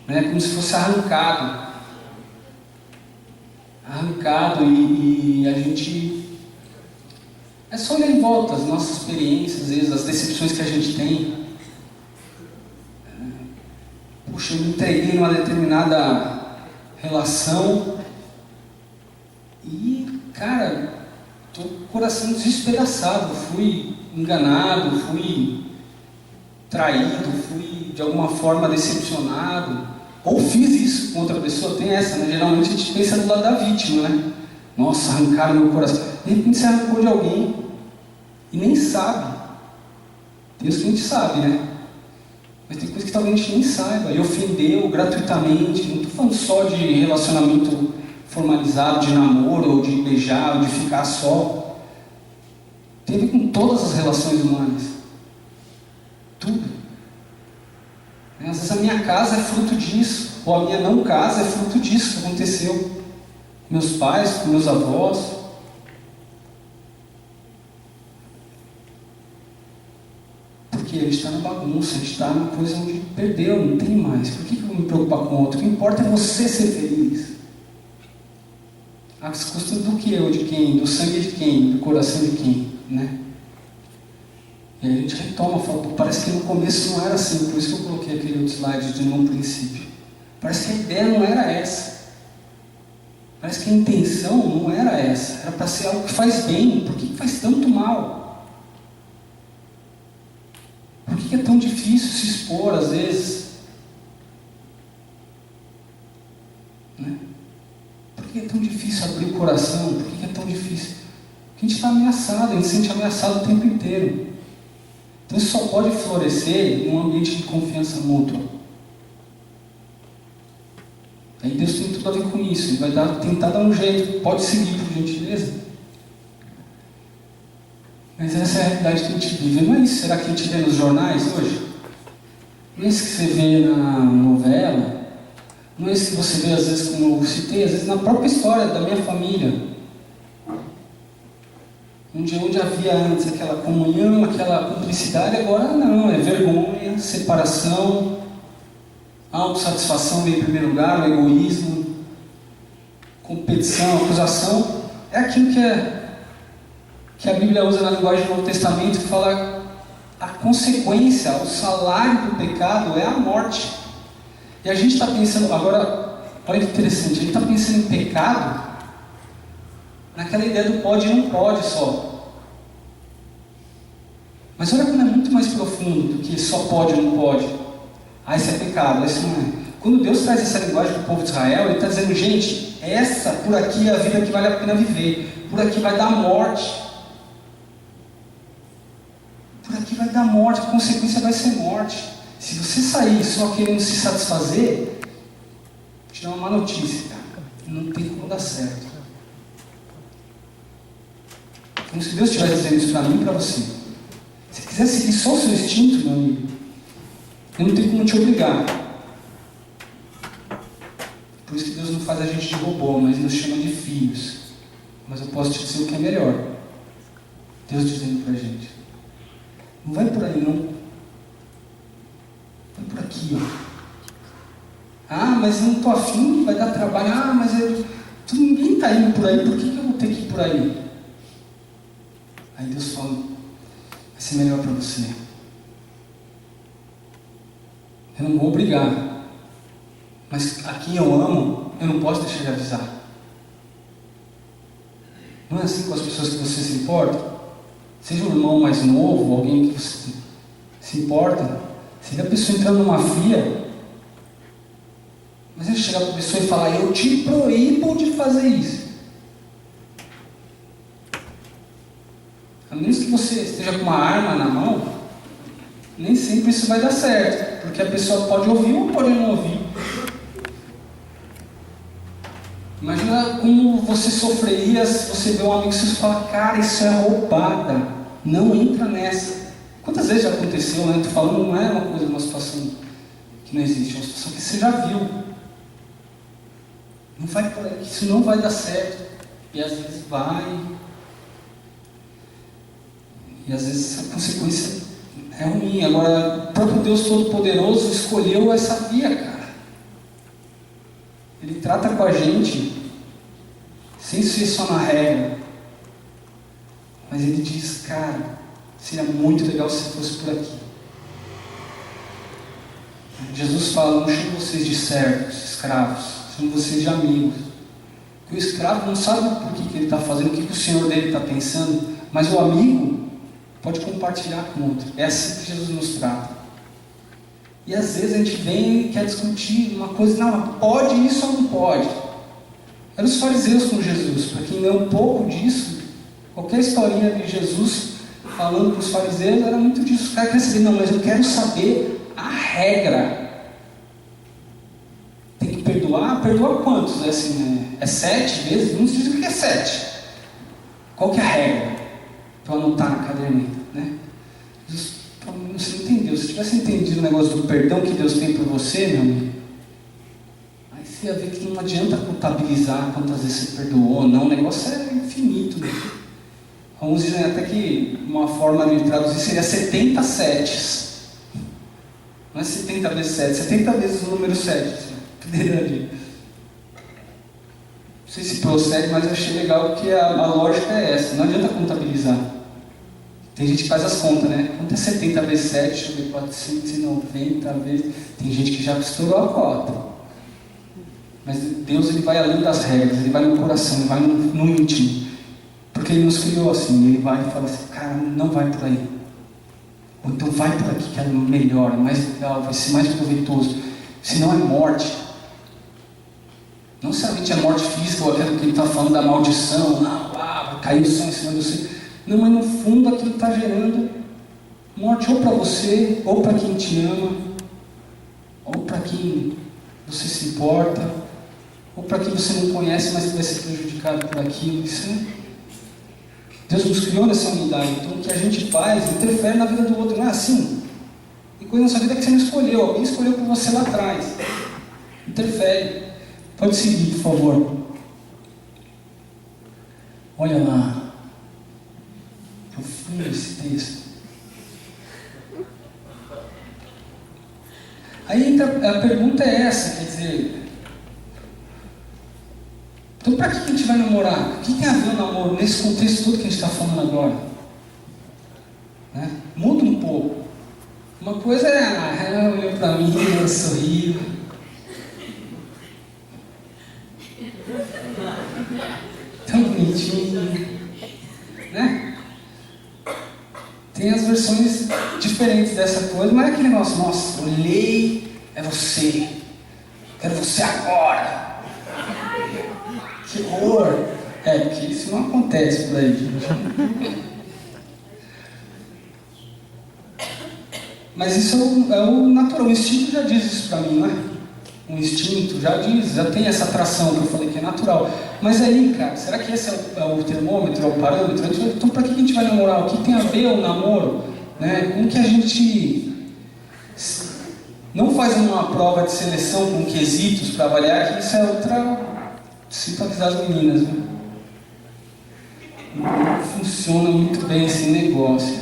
né, como se fosse arrancado e a gente é só olhar em volta as nossas experiências, às vezes as decepções que a gente tem. Puxa, eu me entreguei numa determinada relação e, cara, estou com o coração desespedaçado, fui enganado, fui traído, fui de alguma forma decepcionado, ou fiz isso com outra pessoa. Tem essa, né? Geralmente a gente pensa do lado da vítima, né? Nossa, arrancaram meu coração. De repente você arrancou de alguém e nem sabe. Deus que a gente sabe, né? Mas tem coisa que talvez a gente nem saiba, e ofendeu gratuitamente. Não estou falando só de relacionamento formalizado, de namoro, ou de beijar, ou de ficar só. Tem a ver com todas as relações humanas. Tudo. Às vezes a minha casa é fruto disso, ou a minha não casa é fruto disso que aconteceu com meus pais, com meus avós. Porque a gente está na bagunça, a gente está na coisa onde perdeu, não tem mais. Por que eu vou me preocupar com o outro? O que importa é você ser feliz. Às custas do que eu, de quem? Do sangue de quem? Do coração de quem? Né? E aí a gente retoma, fala, parece que no começo não era assim, por isso que eu coloquei aquele outro slide de no princípio. Parece que a ideia não era essa. Parece que a intenção não era essa, era para ser algo que faz bem. Por que faz tanto mal? Por que é tão difícil se expor às vezes? Né? Por que é tão difícil abrir o coração? Por que é tão difícil? Porque a gente está ameaçado, a gente se sente ameaçado o tempo inteiro. Então isso só pode florescer num ambiente de confiança mútua. Aí Deus tem tudo a ver com isso. Ele vai tentar dar um jeito. Pode seguir, por gentileza. Mas essa é a realidade que a gente vive. Não é isso? Será que a gente vê nos jornais hoje? Não é isso que você vê na novela? Não é isso que você vê, às vezes, como eu citei, às vezes na própria história da minha família? Onde havia antes aquela comunhão, aquela cumplicidade, agora não. É vergonha, separação, autossatisfação vem em primeiro lugar, o egoísmo, competição, acusação. É aquilo que a Bíblia usa na linguagem do Novo Testamento, que fala a consequência, o salário do pecado é a morte. E a gente está pensando, agora, olha que interessante, a gente está pensando em pecado naquela ideia do pode e não pode só. Mas olha como é muito mais profundo do que só pode ou não pode. Ah, isso é pecado, isso não é. Quando Deus traz essa linguagem para o povo de Israel, Ele está dizendo, gente, essa por aqui é a vida que vale a pena viver. Por aqui vai dar morte. Por aqui vai dar morte, a consequência vai ser morte. Se você sair só querendo se satisfazer, vou te dar uma má notícia, cara. Não tem como dar certo. Como se Deus estivesse dizendo isso para mim e para você. Se quiser seguir só o seu instinto, meu amigo, eu não tenho como te obrigar. Por isso que Deus não faz a gente de robô, mas nos chama de filhos. Mas eu posso te dizer o que é melhor. Deus dizendo para a gente. Não vai por aí não. Vai por aqui, ó. Ah, mas eu não estou afim, vai dar trabalho. Ah, mas ninguém está indo por aí, por que eu vou ter que ir por aí? Aí Deus fala, vai ser melhor para você. Eu não vou obrigar. Mas a quem eu amo, eu não posso deixar de avisar. Não é assim com as pessoas que você se importa? Seja um irmão mais novo, alguém que você se importa. Se a pessoa entrando numa fria, mas ele chegar para a pessoa e falar, eu te proíbo de fazer isso. A menos que você esteja com uma arma na mão, nem sempre isso vai dar certo. Porque a pessoa pode ouvir ou pode não ouvir. Imagina como você sofreria se você vê um amigo seu e falar, cara, isso é roubada, não entra nessa. Quantas vezes já aconteceu, né? Estou falando, não é uma situação que não existe, é uma situação que você já viu. Não vai por aí, isso não vai dar certo. E às vezes vai. E às vezes a consequência é ruim. Agora, o próprio Deus Todo-Poderoso escolheu essa via, cara. Ele trata com a gente sem ser só na regra. Mas Ele diz, cara, seria muito legal se fosse por aqui. Jesus fala, não chamo vocês de servos, escravos, chamo vocês de amigos. Porque o escravo não sabe por que ele está fazendo, o que o Senhor dele está pensando, mas o amigo pode compartilhar com o outro. É assim que Jesus nos trata. E às vezes a gente vem e quer discutir uma coisa, não, pode isso ou não pode? Eram os fariseus com Jesus. Para quem lê um pouco disso, qualquer historinha de Jesus falando para os fariseus era muito disso. Os caras querem saber, não, mas eu quero saber a regra. Tem que perdoar? Perdoar quantos? É assim, é 7 vezes? Uns dizem que é 7. Qual que é a regra? Para anotar na caderneta, né? Jesus, você não entendeu. Se tivesse entendido o negócio do perdão que Deus tem por você, meu amigo, aí você ia ver que não adianta contabilizar quantas vezes você perdoou ou não. O negócio é infinito, né? Alguns dizem até que uma forma de traduzir seria 70 setes. Não é 70 vezes 7, 70 vezes o número 7. Não sei se procede, mas eu achei legal que a lógica é essa. Não adianta contabilizar. Tem gente que faz as contas, né? Quanto é 70 vezes 7? Deixa eu ver, 490 vezes. Tem gente que já estourou a cota. Mas Deus, Ele vai além das regras, Ele vai no coração, Ele vai no íntimo. Porque Ele nos criou assim, Ele vai e fala assim, cara, não vai por aí. Ou então vai por aqui que é melhor, é mais legal, vai ser mais proveitoso. Senão é morte. Não necessariamente é morte física, ou aquilo que ele está falando da maldição, vai cair o som em cima de você. Não, mas no fundo aquilo está gerando morte ou para você, ou para quem te ama, ou para quem você se importa, ou para quem você não conhece, mas que vai ser prejudicado por aquilo. Isso Deus nos criou nessa unidade, então o que a gente faz interfere na vida do outro, não é assim? Tem coisa na sua vida que você não escolheu, alguém escolheu por você lá atrás. Interfere. Pode seguir, por favor. Olha lá. Profundo esse texto. Aí a pergunta é essa, quer dizer, então para que a gente vai namorar? O que tem a ver o namoro nesse contexto todo que a gente está falando agora? Né? Muda um pouco. Uma coisa é, ela olhou para mim, ela sorriu. Tão bonitinho. Né? Tem as versões diferentes dessa coisa, mas é aquele negócio, nossa, olhei, é você. Quero você agora. Que horror! Porque isso não acontece por aí, gente. Mas isso é o natural, o instinto já diz isso para mim, não é? O instinto já diz, já tem essa atração que eu falei que é natural. Mas aí, cara, será que esse é o termômetro, é o parâmetro? Então para que a gente vai namorar? O que tem a ver o namoro? Né? Como que a gente não faz uma prova de seleção com quesitos para avaliar, que isso é outra... Simpatizar as meninas, né? Não funciona muito bem esse negócio.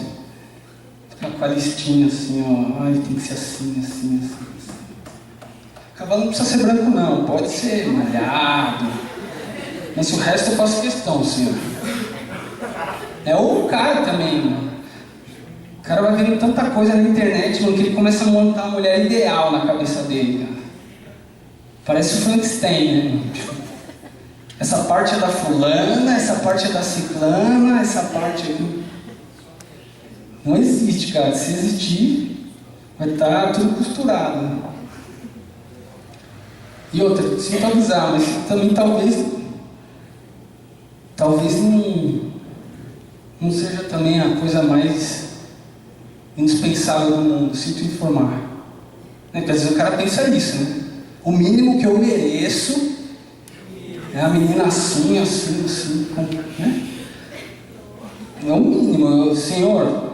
Ficar com a listinha assim, ó. Ai, tem que ser assim, assim, assim, assim. Cavalo não precisa ser branco, não. Pode ser malhado. Mas se o resto eu faço questão, senhor. Ou o cara também, mano. O cara vai vendo tanta coisa na internet, mano, que ele começa a montar a mulher ideal na cabeça dele, cara. Parece o Frankenstein, né, mano? Essa parte é da fulana, essa parte é da ciclana, essa parte aqui. Não existe, cara. Se existir, vai estar tudo costurado. Né? E outra, sinto avisar, mas também talvez não seja também a coisa mais indispensável do mundo, sinto informar. Né? Porque às vezes o cara pensa nisso, né? O mínimo que eu mereço é a menina assim, assim, assim, né? Não é o mínimo, Senhor,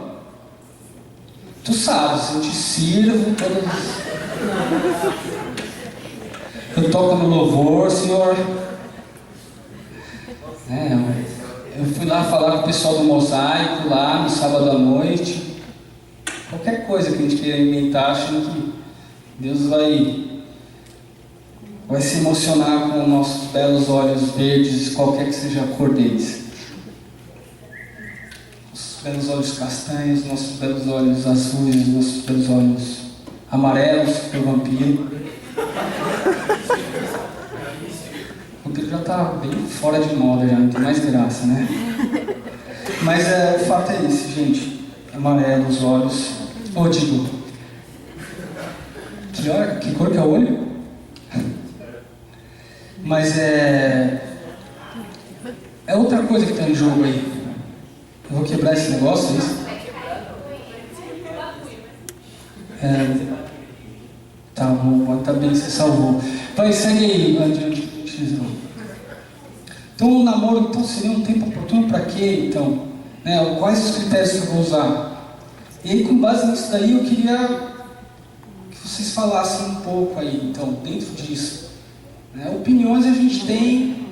tu sabes, eu te sirvo todas as... Eu toco no louvor, Senhor. Eu fui lá falar com o pessoal do mosaico lá no sábado à noite. Qualquer coisa que a gente queira inventar, achando que Deus vai se emocionar com nossos belos olhos verdes, qualquer que seja a cor deles. Nossos belos olhos castanhos, nossos belos olhos azuis, nossos belos olhos amarelos, que é o vampiro. O vampiro já está bem fora de moda, já não tem mais graça, né? Mas o fato é esse, gente. Amarelo os olhos. Digo, que cor que é o olho? Mas é outra coisa que está em jogo aí. Eu vou quebrar esse negócio, é isso? Tá bom, tá bem, você salvou. Então, segue aí, adiante. Então, o namoro seria um tempo oportuno para quê, então? Né? Quais os critérios que eu vou usar? E aí, com base nisso daí, eu queria que vocês falassem um pouco aí, então, dentro disso. Opiniões a gente tem,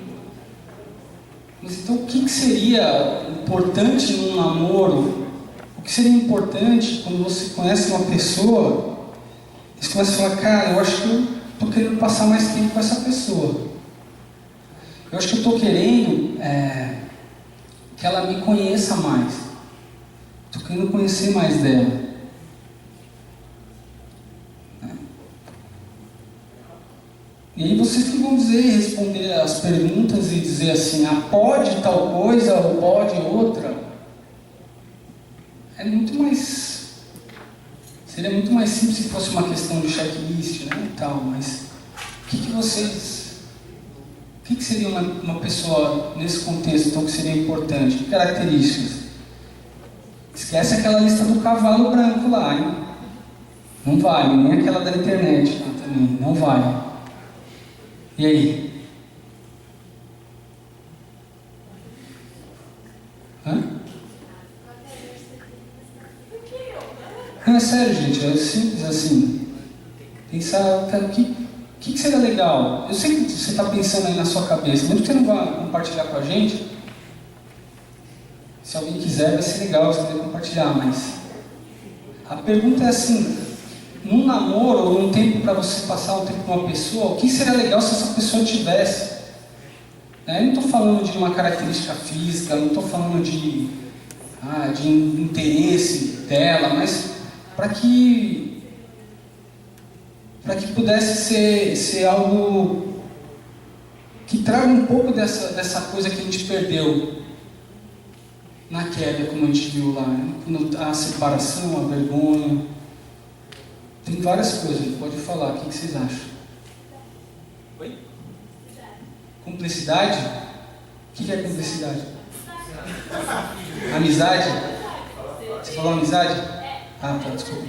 mas então o que seria importante num namoro? O que seria importante quando você conhece uma pessoa e você começa a falar, cara, eu acho que eu estou querendo passar mais tempo com essa pessoa. Eu acho que eu estou querendo que ela me conheça mais. Estou querendo conhecer mais dela. E aí vocês que vão dizer, responder as perguntas e dizer assim, pode tal coisa ou pode outra. É muito mais... Seria muito mais simples se fosse uma questão de checklist, né, e tal, mas o que vocês... O que seria uma pessoa nesse contexto, então, que seria importante? Que características? Esquece aquela lista do cavalo branco lá, hein? Não vale, nem aquela da internet lá também, não vale. E aí? Hã? Não, é sério, gente, é simples assim. Pensar, cara, o que seria legal? Eu sei que você está pensando aí na sua cabeça, mesmo que você não vá compartilhar com a gente. Se alguém quiser, vai ser legal você poder compartilhar, mas... A pergunta é assim, num namoro ou num tempo para você passar um tempo com uma pessoa, o que seria legal se essa pessoa tivesse? Eu não estou falando de uma característica física, não estou falando de interesse dela, mas para que pudesse ser algo que traga um pouco dessa coisa que a gente perdeu na queda, como a gente viu lá, né? A separação, a vergonha. Tem várias coisas, pode falar, o que vocês acham? Oi? Cumplicidade? O que é cumplicidade? Amizade? Você falou amizade? Ah, tá, desculpa.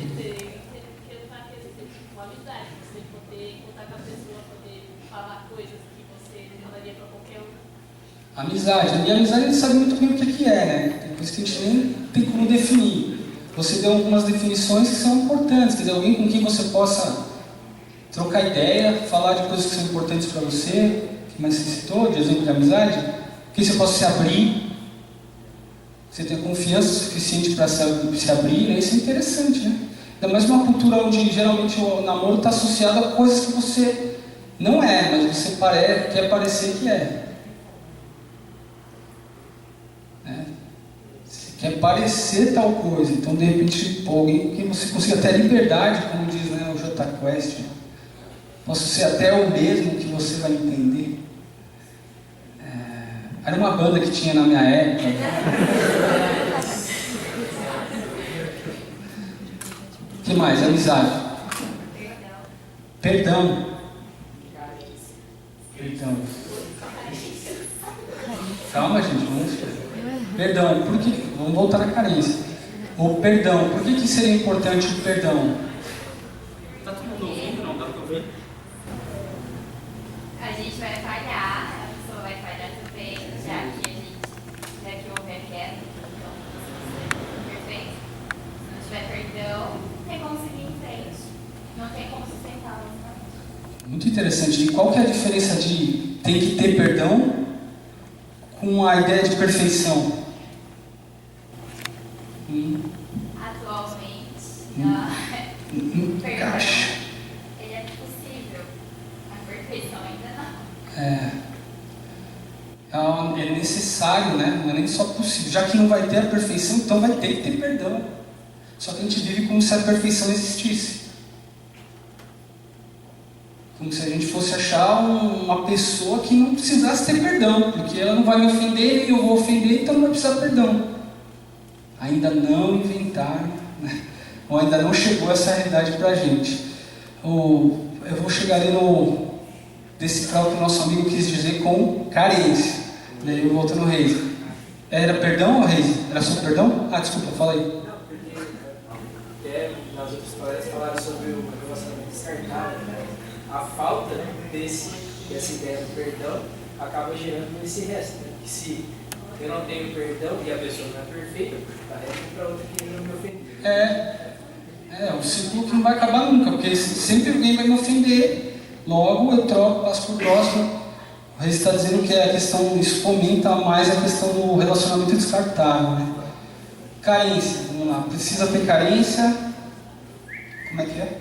Amizade. E a amizade a gente sabe muito bem o que é, né? Tem coisa que a gente nem tem como definir. Você deu algumas definições que são importantes, quer dizer, alguém com quem você possa trocar ideia, falar de coisas que são importantes para você, que mais você citou, de exemplo de amizade, que você possa se abrir, você tem confiança suficiente para se abrir, né? Isso é interessante, né? Ainda mais numa cultura onde geralmente o namoro está associado a coisas que você não é, mas você quer parecer que é. Quer parecer tal coisa, então de repente alguém que você consiga até liberdade, como diz, né, o J Quest, posso ser até o mesmo que você vai entender. Era uma banda que tinha na minha época. O que mais? Amizade. Perdão. Calma, gente, vamos. Perdão, por que? Vamos voltar à carência. O perdão, por que seria importante o perdão? Tá todo mundo ouvindo? Não dá para ouvir? A gente vai falhar, a pessoa vai falhar também, já que houve a queda, então perfeito. Se não tiver perdão, não tem como seguir em frente, não tem como sustentar o. Muito interessante. E qual que é a diferença de tem que ter perdão com a ideia de perfeição? Atualmente, encaixa. Ele é possível, a perfeição ainda não. É necessário, né? Não é nem só possível. Já que não vai ter a perfeição, então vai ter que ter perdão. Só que a gente vive como se a perfeição existisse. Como se a gente fosse achar uma pessoa que não precisasse ter perdão, porque ela não vai me ofender e eu vou ofender, então não vai precisar de perdão. Ainda não inventaram, né? Ou ainda não chegou essa realidade para a gente. Eu vou chegar ali no decifrar o que o nosso amigo quis dizer com carência. Daí eu volto no Reis. Era perdão ou Reis? Era só perdão? Ah, desculpa, fala aí. Não, porque nas outras histórias falaram sobre o relacionamento descartável, né? A falta dessa ideia do perdão acaba gerando esse resto, né? Que se eu não tenho perdão e a pessoa não é perfeita, parece para outra que não me ofendeu. Um ciclo que não vai acabar nunca, porque sempre alguém vai me ofender, logo eu troco, passo por próximo. O Reis está dizendo que a questão, isso fomenta mais a questão do relacionamento descartável, né? Carência, vamos lá, precisa ter carência. Como é que é?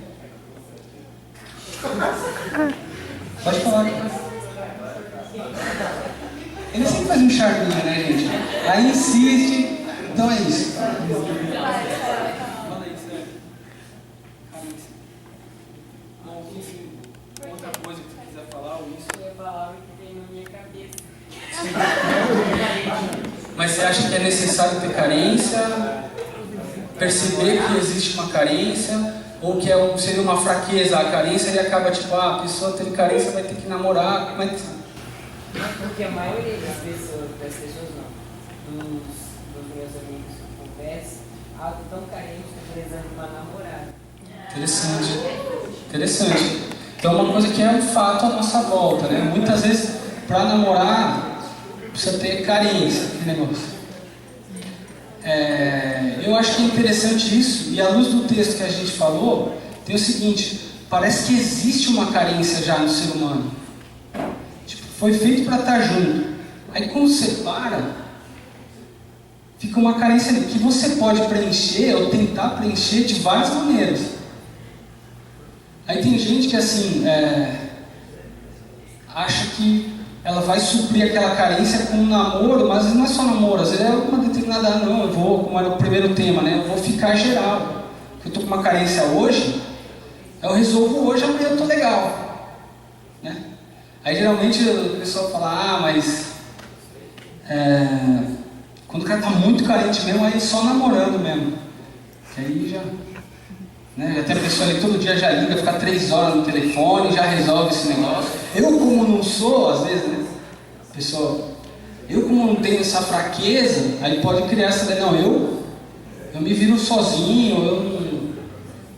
Pode falar. Ele sempre faz um charminho, né, gente? Aí insiste. Então é isso. Enfim, outra coisa que você quiser falar. é necessário ter carência, perceber que existe uma carência, ou que seria uma fraqueza a carência, ele acaba tipo, a pessoa tem carência, vai ter que namorar, mas... Porque a maioria das pessoas não, dos meus amigos que eu converso, algo tão carente que precisando de uma namorada. Interessante. Então uma coisa que é um fato à nossa volta, né? Muitas vezes, para namorar, precisa ter carência, que negócio. Eu acho que é interessante isso, e à luz do texto que a gente falou, tem o seguinte, parece que existe uma carência já no ser humano. Tipo, foi feito para estar junto. Aí quando separa, fica uma carência ali, que você pode preencher, ou tentar preencher de várias maneiras. Aí tem gente que assim, acha que ela vai suprir aquela carência com um namoro, mas não é só namoro, às vezes é uma determinada, não, eu vou, como era o primeiro tema, né? Eu vou ficar geral. Eu estou com uma carência hoje, eu resolvo hoje, amanhã eu estou legal. Né? Aí geralmente o pessoal fala, mas quando o cara está muito carente mesmo, aí só namorando mesmo. Que aí já... Né? Até a pessoa ali todo dia já liga, fica 3 horas no telefone, já resolve esse negócio. Eu como não sou, às vezes, né? Pessoal, eu como não tenho essa fraqueza, aí pode criar essa ideia, não, eu me viro sozinho,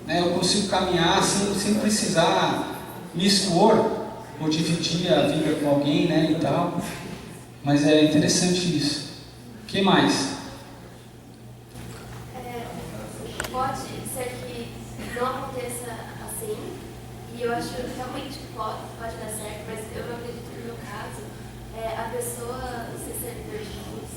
eu consigo caminhar sem precisar me expor, ou dividir a vida com alguém, né, e tal. Mas é interessante isso. O que mais? Pode ser que não aconteça assim, e eu acho realmente que pode dar certo, mas eu não acredito que no meu caso, a pessoa ser seguidor de Jesus,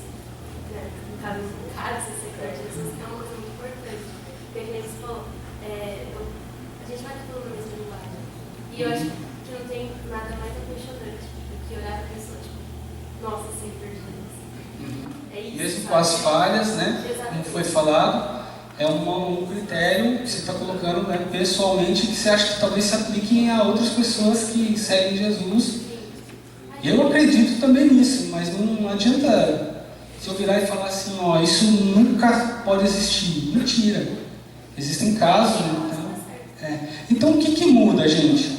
né? No caso, o cara ser seguidor de Jesus é uma coisa muito importante, porque a gente falou, a gente vai estar falando a mesma linguagem, e eu acho que não tem nada mais apaixonante do que olhar a pessoa, tipo, nossa, seguidor de Jesus. É isso, mesmo sabe? com as falhas, né? Exatamente. Como foi falado, é um critério que você está colocando, né, pessoalmente, que você acha que talvez se apliquem a outras pessoas que seguem Jesus. Eu acredito também nisso, mas não adianta se eu virar e falar assim, ó, isso nunca pode existir. Mentira. Existem casos, né? Então o que muda, gente?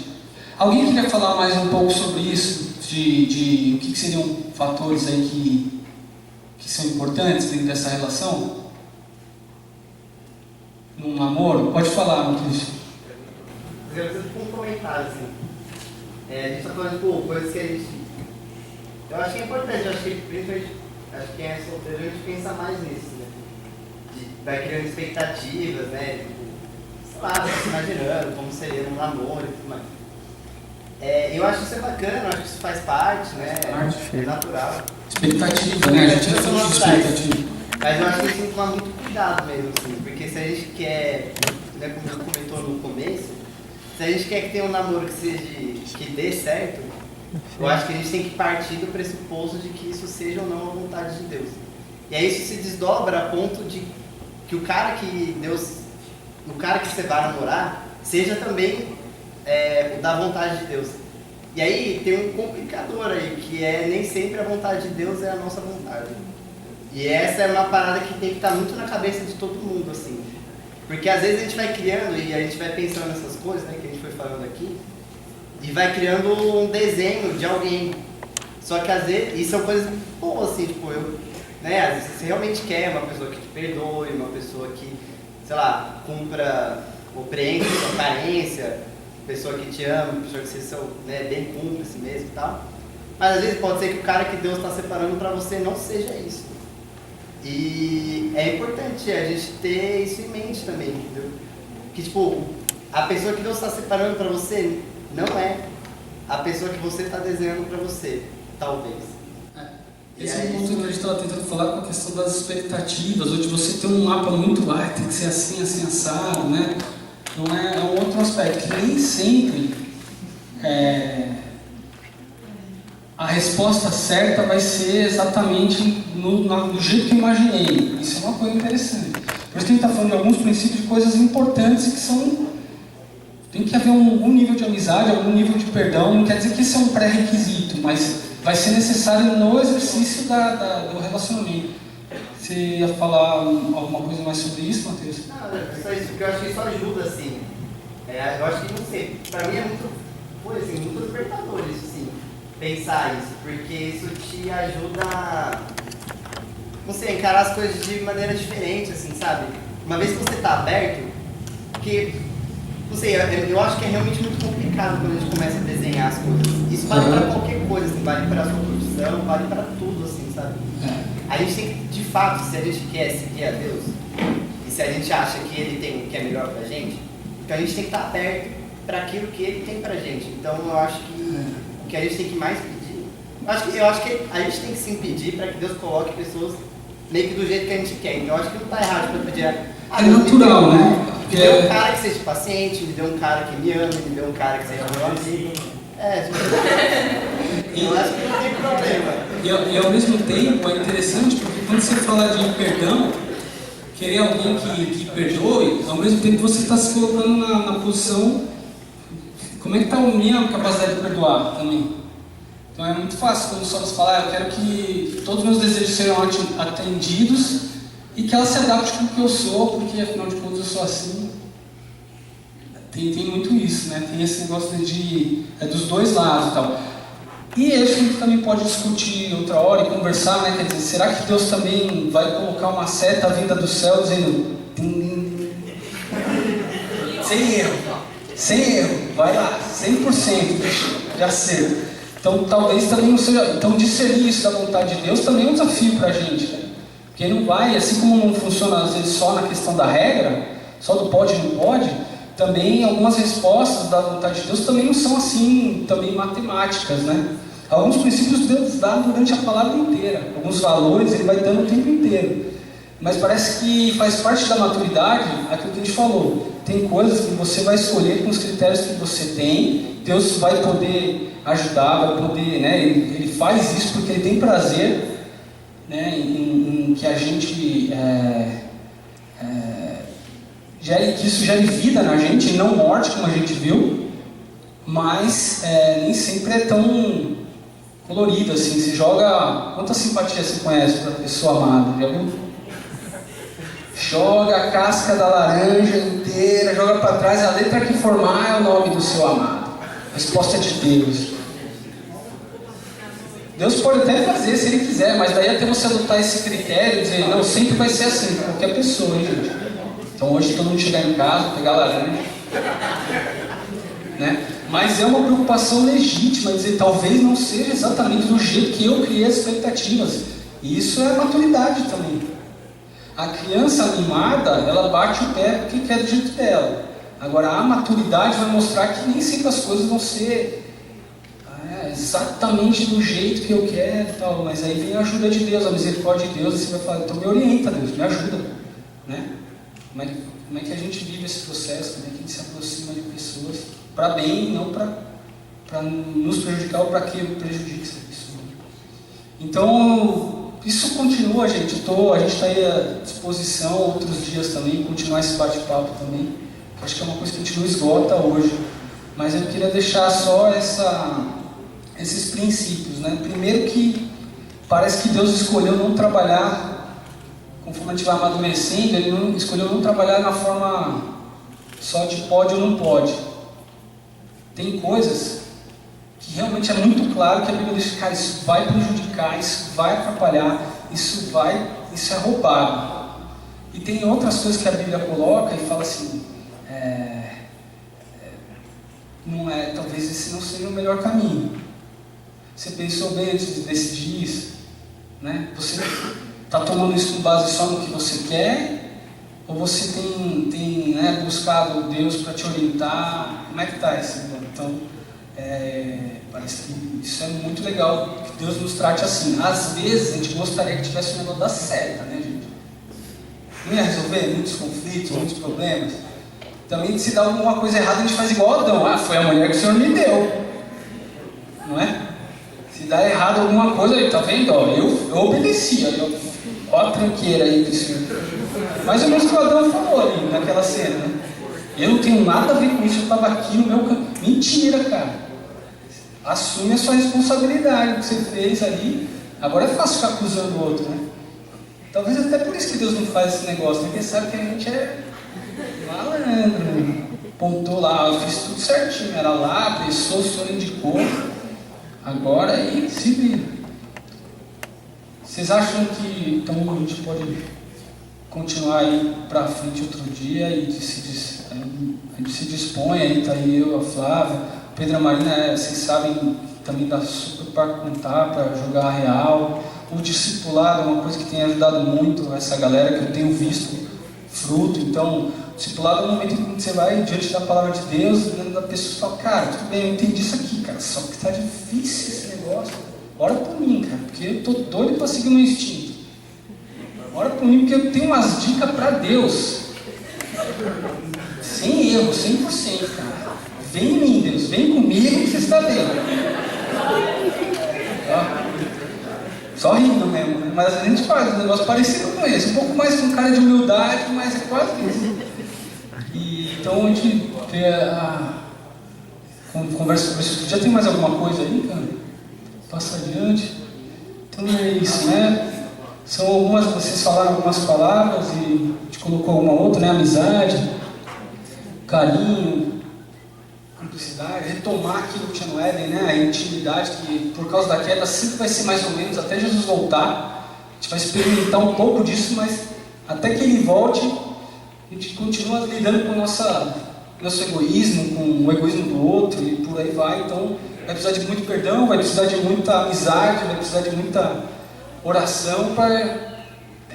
Alguém queria falar mais um pouco sobre isso? De o que seriam fatores aí que são importantes dentro dessa relação? Num namoro? Pode falar, Cristian. Eu preciso de um comentário, assim. A gente está falando, coisas que a gente... Eu acho que é importante, eu acho que principalmente, acho que quem é solteiro, a gente pensa mais nisso, né? Vai criando expectativas, né? Tipo, sei lá, se imaginando como seria um namoro e tudo mais. Eu acho isso bacana, eu acho que isso faz parte, né? É natural. Expectativa, né? A gente tem que expectativa. Mas eu acho que a gente tem que tomar muito cuidado mesmo, assim, porque se a gente quer, né, como você comentou no começo, se a gente quer que tenha um namoro que dê certo, eu acho que a gente tem que partir do pressuposto de que isso seja ou não a vontade de Deus. E aí isso se desdobra a ponto de que o cara que você vai namorar, seja também da vontade de Deus. E aí tem um complicador aí, que nem sempre a vontade de Deus é a nossa vontade. E essa é uma parada que tem que estar muito na cabeça de todo mundo, assim. Porque às vezes a gente vai criando e a gente vai pensando nessas coisas, né, que a gente foi falando aqui, e vai criando um desenho de alguém. Só que às vezes, e são coisas boas, assim, tipo, às vezes você realmente quer uma pessoa que te perdoe, uma pessoa que, sei lá, cumpra ou preencha a sua carência, pessoa que te ama, pessoa que você bem cúmplice mesmo e tal. Mas às vezes pode ser que o cara que Deus está separando para você não seja isso. E é importante a gente ter isso em mente também, entendeu? Que, tipo, a pessoa que Deus está separando para você não é a pessoa que você está desenhando para você, talvez. Esse é um ponto que a gente estava tentando falar com a questão das expectativas, ou de você ter um mapa muito, tem que ser assim, assim, assado, né? Não é um outro aspecto, que nem sempre a resposta certa vai ser exatamente do jeito que eu imaginei. Isso é uma coisa interessante. Por isso que a gente está falando de alguns princípios de coisas importantes que são... Tem que haver algum nível de amizade, algum nível de perdão. Não quer dizer que isso é um pré-requisito, mas vai ser necessário no exercício do relacionamento. Você ia falar alguma coisa mais sobre isso, Matheus? Não, é só isso, porque eu acho que isso ajuda, assim. Eu acho que, não sei, pra mim é muito libertador isso, assim, pensar isso, porque isso te ajuda a, não sei, encarar as coisas de maneira diferente, assim, sabe? Uma vez que você tá aberto, porque, não sei, eu acho que é realmente muito complicado quando a gente começa a desenhar as coisas. Isso vale pra qualquer coisa, assim, vale pra sua profissão, vale pra tudo, assim, sabe? A gente tem que, de fato, se a gente quer seguir a Deus, e se a gente acha que Ele tem o que é melhor pra gente, então a gente tem que estar aberto para aquilo que Ele tem pra gente. Então eu acho que o que a gente tem que mais pedir, eu acho que a gente tem que se impedir para que Deus coloque pessoas meio que do jeito que a gente quer. Então eu acho que não está errado para pedir. É natural, né? Me deu um cara que seja paciente, me deu um cara que me ame, me deu um cara que seja meu amigo. Eu acho que não tem problema. E ao mesmo tempo é interessante porque quando você fala de perdão, querer alguém que perdoe, ao mesmo tempo você está se colocando na posição, como é que está a minha capacidade de perdoar também? Então é muito fácil quando só nos falar, eu quero que todos os meus desejos sejam atendidos e que ela se adapte com o que eu sou, porque afinal de contas eu sou assim. Tem muito isso, né? Tem esse negócio dos dois lados e tal. E a gente também pode discutir outra hora e conversar, né? Quer dizer, será que Deus também vai colocar uma seta vinda do céu dizendo sem erro, vai lá, 100% de acerto. Então talvez também não seja, então discernir isso da vontade de Deus também é um desafio pra gente, né? Porque não vai, assim como não funciona às vezes só na questão da regra, só do pode e não pode, também algumas respostas da vontade de Deus também não são assim, também matemáticas, né? Alguns princípios Deus dá durante a palavra inteira, alguns valores Ele vai dando o tempo inteiro. Mas parece que faz parte da maturidade aquilo que a gente falou. Tem coisas que você vai escolher com os critérios que você tem, Deus vai poder ajudar, vai poder, né? Ele faz isso porque Ele tem prazer, né? em que a gente que isso gere vida na gente, e não morte, como a gente viu, mas nem sempre é tão colorido assim. Você joga. Quanta simpatia você conhece para a pessoa amada? Já viu? Joga a casca da laranja inteira, joga para trás, a letra que formar é o nome do seu amado. A resposta é de Deus. Deus pode até fazer se Ele quiser, mas daí até você adotar esse critério e dizer, não, sempre vai ser assim, para qualquer pessoa, hein, gente? Então hoje todo mundo chegar em casa, pegar a laranja, né? Mas é uma preocupação legítima, dizer, talvez não seja exatamente do jeito que eu criei as expectativas. E isso é maturidade também. A criança mimada, ela bate o pé porque quer do jeito dela. Agora a maturidade vai mostrar que nem sempre as coisas vão ser exatamente do jeito que eu quero e tal. Mas aí vem a ajuda de Deus, a misericórdia de Deus, e você vai falar, então me orienta, Deus, me ajuda, né? Como é que a gente vive esse processo, como é que a gente se aproxima de pessoas para bem, não para nos prejudicar ou para que prejudique essa pessoa. Então, isso continua, gente. A gente está aí à disposição outros dias também, continuar esse bate-papo também. Acho que é uma coisa que a gente não esgota hoje. Mas eu queria deixar só esses princípios, né? Primeiro que parece que Deus escolheu não trabalhar, conforme a gente vai amadurecendo, Ele escolheu não trabalhar na forma só de pode ou não pode. Tem coisas que realmente é muito claro que a Bíblia diz, cara, isso vai prejudicar, isso vai atrapalhar, isso é roubado. E tem outras coisas que a Bíblia coloca e fala assim, talvez esse não seja o melhor caminho. Você pensou bem antes de decidir isso, né? Você está tomando isso com base só no que você quer? Ou você tem buscado Deus para te orientar? Como é que está isso? Então, parece que isso é muito legal, que Deus nos trate assim. Às vezes a gente gostaria que tivesse o negócio da seta, né, gente? Não ia resolver muitos conflitos, muitos problemas. Também, se dá alguma coisa errada, a gente faz igual Adão. Foi a mulher que o Senhor me deu. Não é? Se dá errado alguma coisa, aí, tá vendo? Eu obedecia. Olha a tranqueira aí do Senhor. Mais ou menos o que o Adão falou ali naquela cena, né? Eu não tenho nada a ver com isso, eu estava aqui no meu campo. Mentira, cara. Assume a sua responsabilidade, o que você fez ali. Agora é fácil ficar acusando o outro, né? Talvez até por isso que Deus não faz esse negócio, porque sabe que a gente é malandro. Pontou lá, eu fiz tudo certinho, era lá, a pessoa, o senhor indicou. Agora aí se vira. Vocês acham que então a gente pode continuar aí pra frente outro dia e a gente se dispõe, aí tá aí eu, a Flávia, a Pedra Marina, vocês sabem, também dá super para contar, para jogar real. O discipulado é uma coisa que tem ajudado muito essa galera, que eu tenho visto fruto. Então, o discipulado é um momento em que você vai diante da palavra de Deus, dentro da pessoa e fala, cara, tudo bem, eu entendi isso aqui, cara, só que tá difícil esse negócio. Ora por mim, cara, porque eu tô doido para seguir o meu instinto. Ora por mim, porque eu tenho umas dicas para Deus. Sem erro, 100%, cara. Vem em mim, Deus, vem comigo que você está vendo. Só rindo mesmo, né? Mas a gente faz um negócio parecido com esse, um pouco mais com cara de humildade, mas é quase isso. E, então a gente vê conversa sobre isso. Já tem mais alguma coisa aí, cara? Passa adiante. Então é isso, né? São algumas, vocês falaram algumas palavras e a gente colocou alguma outra, né? Amizade, carinho, cumplicidade, retomar aquilo que tinha no Éden, né? A intimidade, que por causa da queda sempre vai ser mais ou menos, até Jesus voltar, a gente vai experimentar um pouco disso, mas até que ele volte, a gente continua lidando com o nosso egoísmo, com o egoísmo do outro e por aí vai. Então vai precisar de muito perdão, vai precisar de muita amizade, vai precisar de muita oração para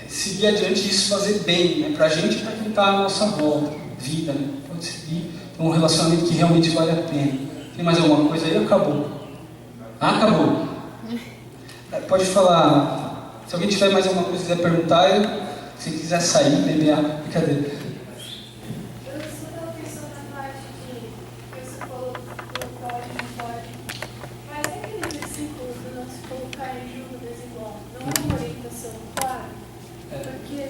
seguir adiante e isso fazer bem, né? Para a gente e para quem está à nossa volta, vida, né? Pode seguir um relacionamento que realmente vale a pena. Tem mais alguma coisa aí? Acabou. Acabou. Pode falar. Se alguém tiver mais alguma coisa que quiser perguntar, se quiser sair, beber água, brincadeira. Eu só estava pensando na parte que você falou não pode. Mas é aquele versículo do não se colocar em julgo desigual. Não é uma orientação clara? Porque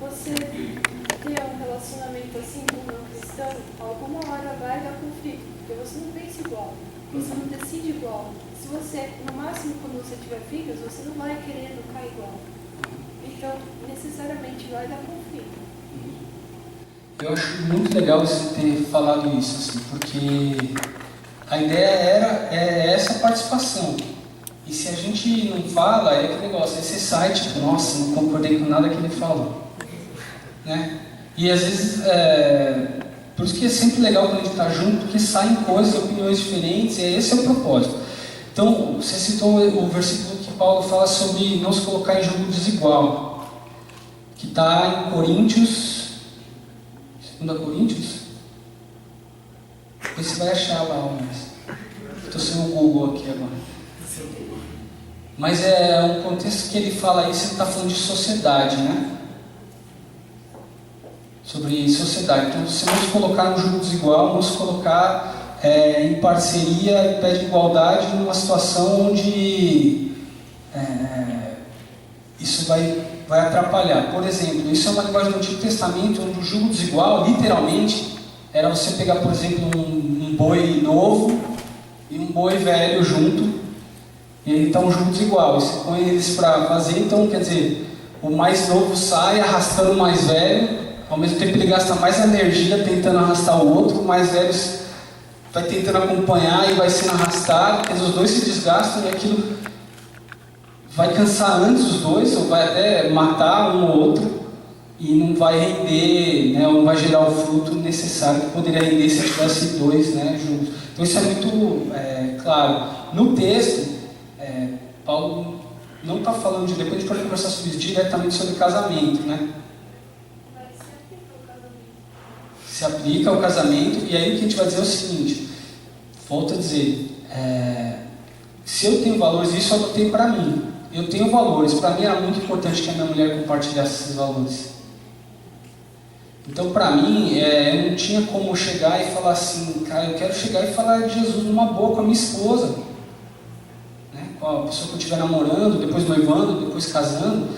você ter um relacionamento assim com um cristão, alguma hora vai dar conflito, porque você não pensa igual, você não decide igual. Se você, no máximo quando você tiver filhos, você não vai querer educar igual. Então, necessariamente vai dar conflito. Eu acho muito legal você ter falado isso, assim, porque a ideia é essa participação. E se a gente não fala, é aquele negócio, aí você sai tipo, nossa, não concordei com nada que ele falou. Né? E às vezes, por isso que é sempre legal quando a gente está junto, porque saem coisas, opiniões diferentes, e esse é o propósito. Então, você citou o versículo que Paulo fala sobre não se colocar em julgo desigual, que está em Coríntios, 2 Coríntios, depois você vai achar lá, estou sem o Google aqui agora. Mas é um contexto que ele fala isso, ele está falando de sociedade, né? Sobre sociedade. Então, se não se colocar no julgo desigual, não se colocar em parceria, em pé de igualdade, numa situação onde isso vai atrapalhar. Por exemplo, isso é uma linguagem do Antigo Testamento, onde o julgo desigual, literalmente, era você pegar, por exemplo, um boi novo e um boi velho junto, e aí está um julgo desigual. E você põe eles para fazer, então, quer dizer, o mais novo sai arrastando o mais velho, ao mesmo tempo ele gasta mais energia tentando arrastar o outro, o mais velho vai tentando acompanhar e vai sendo arrastado, quer dizer, os dois se desgastam e aquilo vai cansar antes os dois, ou vai até matar um ou outro, e não vai render, né, ou não vai gerar o fruto necessário que poderia render se tivesse dois, né, juntos. Então isso é muito claro. No texto, Paulo não está falando de, depois a gente pode conversar sobre isso, diretamente sobre casamento, né? Se aplica ao casamento, e aí o que a gente vai dizer é o seguinte, volto a dizer, se eu tenho valores, isso eu tenho para mim. Eu tenho valores, para mim era muito importante que a minha mulher compartilhasse esses valores. Então, para mim, eu não tinha como chegar e falar assim, cara, eu quero chegar e falar de Jesus numa boa com a minha esposa, né? Com a pessoa que eu estiver namorando, depois noivando, depois casando.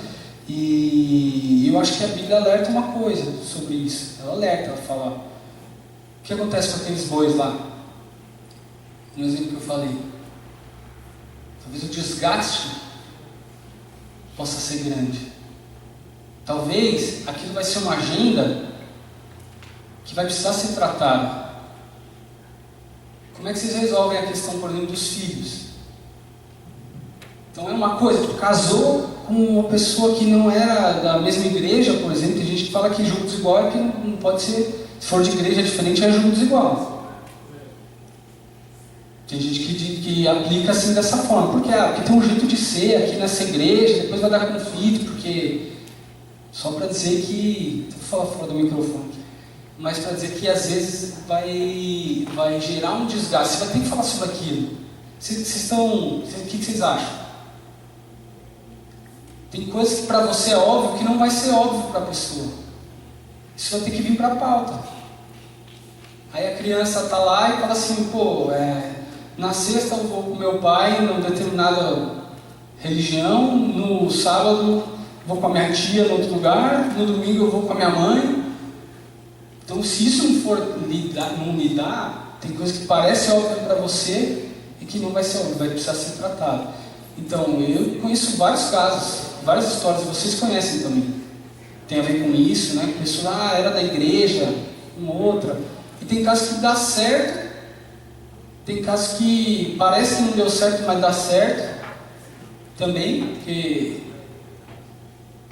E eu acho que a Bíblia alerta uma coisa sobre isso. Ela alerta, ela fala, o que acontece com aqueles bois lá? No exemplo que eu falei. Talvez o desgaste possa ser grande. Talvez aquilo vai ser uma agenda que vai precisar ser tratada. Como é que vocês resolvem a questão, por exemplo, dos filhos? Então é uma coisa, tu casou com uma pessoa que não era da mesma igreja, por exemplo, tem gente que fala que julgo desigual é que não pode ser, se for de igreja diferente é julgo desigual. Tem gente que aplica assim dessa forma, porque tem um jeito de ser aqui nessa igreja, depois vai dar conflito, porque só para dizer que, vou falar fora do microfone, mas para dizer que às vezes vai gerar um desgaste, você vai ter que falar sobre aquilo. O que vocês acham? Tem coisas que para você é óbvio que não vai ser óbvio para a pessoa. Isso vai ter que vir para a pauta. Aí a criança está lá e fala assim, na sexta eu vou com meu pai numa determinada religião, no sábado vou com a minha tia em outro lugar, no domingo eu vou com a minha mãe. Então se isso não for não lidar, tem coisa que parece óbvia para você e que não vai ser óbvio, vai precisar ser tratado. Então eu conheço vários casos, várias histórias, vocês conhecem também. Tem a ver com isso, né? Pessoa era da igreja, uma outra. E tem casos que dá certo, tem casos que parece que não deu certo, mas dá certo também, porque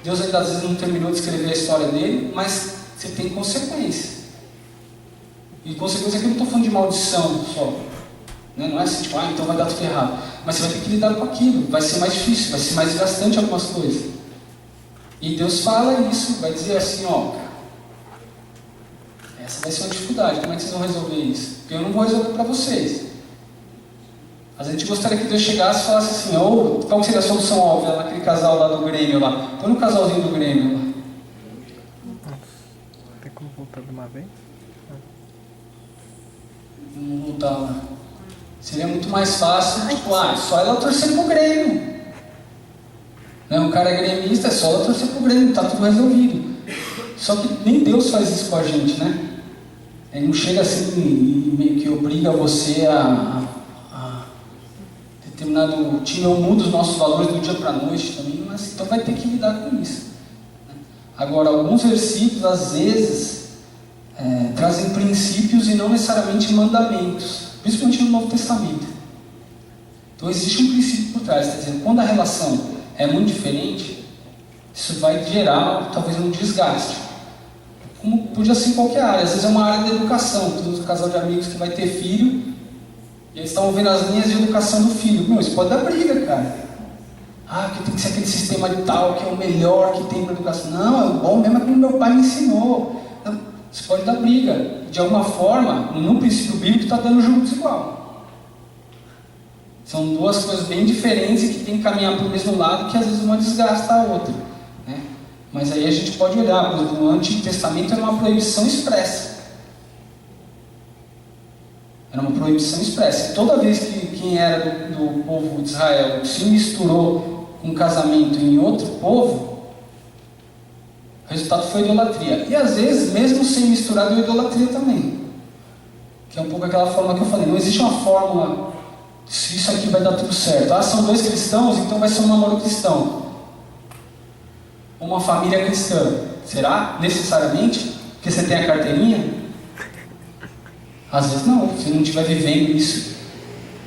Deus ainda às vezes não terminou de escrever a história dele, mas você tem consequência. E consequência aqui eu não estou falando de maldição só. Né? Não é assim, tipo, então vai dar tudo errado. Mas você vai ter que lidar com aquilo, vai ser mais difícil, vai ser mais desgastante algumas coisas. E Deus fala isso, vai dizer assim, essa vai ser uma dificuldade, como é que vocês vão resolver isso? Porque eu não vou resolver para vocês. Às vezes a gente gostaria que Deus chegasse e falasse assim, qual seria a solução óbvia naquele casal lá do Grêmio lá? Põe no casalzinho do Grêmio lá. Tem como voltar de uma vez? Vamos voltar lá. Seria muito mais fácil, só ela torcer pro Grêmio. Né? O cara é gremista, é só ela torcer pro Grêmio, tá tudo resolvido. Só que nem Deus faz isso com a gente, né? Ele não chega assim e meio que obriga você a determinado time, ou muda os nossos valores do dia para a noite também, mas então vai ter que lidar com isso. Agora, alguns versículos, às vezes, trazem princípios e não necessariamente mandamentos, principalmente no Novo Testamento. Então, existe um princípio por trás, está dizendo, quando a relação é muito diferente, isso vai gerar, talvez, um desgaste. Como podia ser em qualquer área, às vezes é uma área da educação, todo casal de amigos que vai ter filho, e eles estão vendo as linhas de educação do filho. Isso pode dar briga, cara. Que tem que ser aquele sistema de tal, que é o melhor que tem para educação. Não, o bom mesmo é como meu pai me ensinou. Então, isso pode dar briga. De alguma forma, no princípio bíblico está dando julgo desigual. São duas coisas bem diferentes e que tem que caminhar para o mesmo lado, que às vezes uma desgasta a outra. Né? Mas aí a gente pode olhar, por exemplo, no Antigo Testamento era uma proibição expressa. Era uma proibição expressa. Toda vez que quem era do povo de Israel se misturou com um casamento em outro povo, o resultado foi idolatria. E às vezes, mesmo sem misturar, deu idolatria também. Que é um pouco aquela forma que eu falei. Não existe uma fórmula, se isso aqui vai dar tudo certo. São dois cristãos, então vai ser um namoro cristão. Uma família cristã. Será? Necessariamente? Porque você tem a carteirinha? Às vezes não, se não estiver vivendo isso.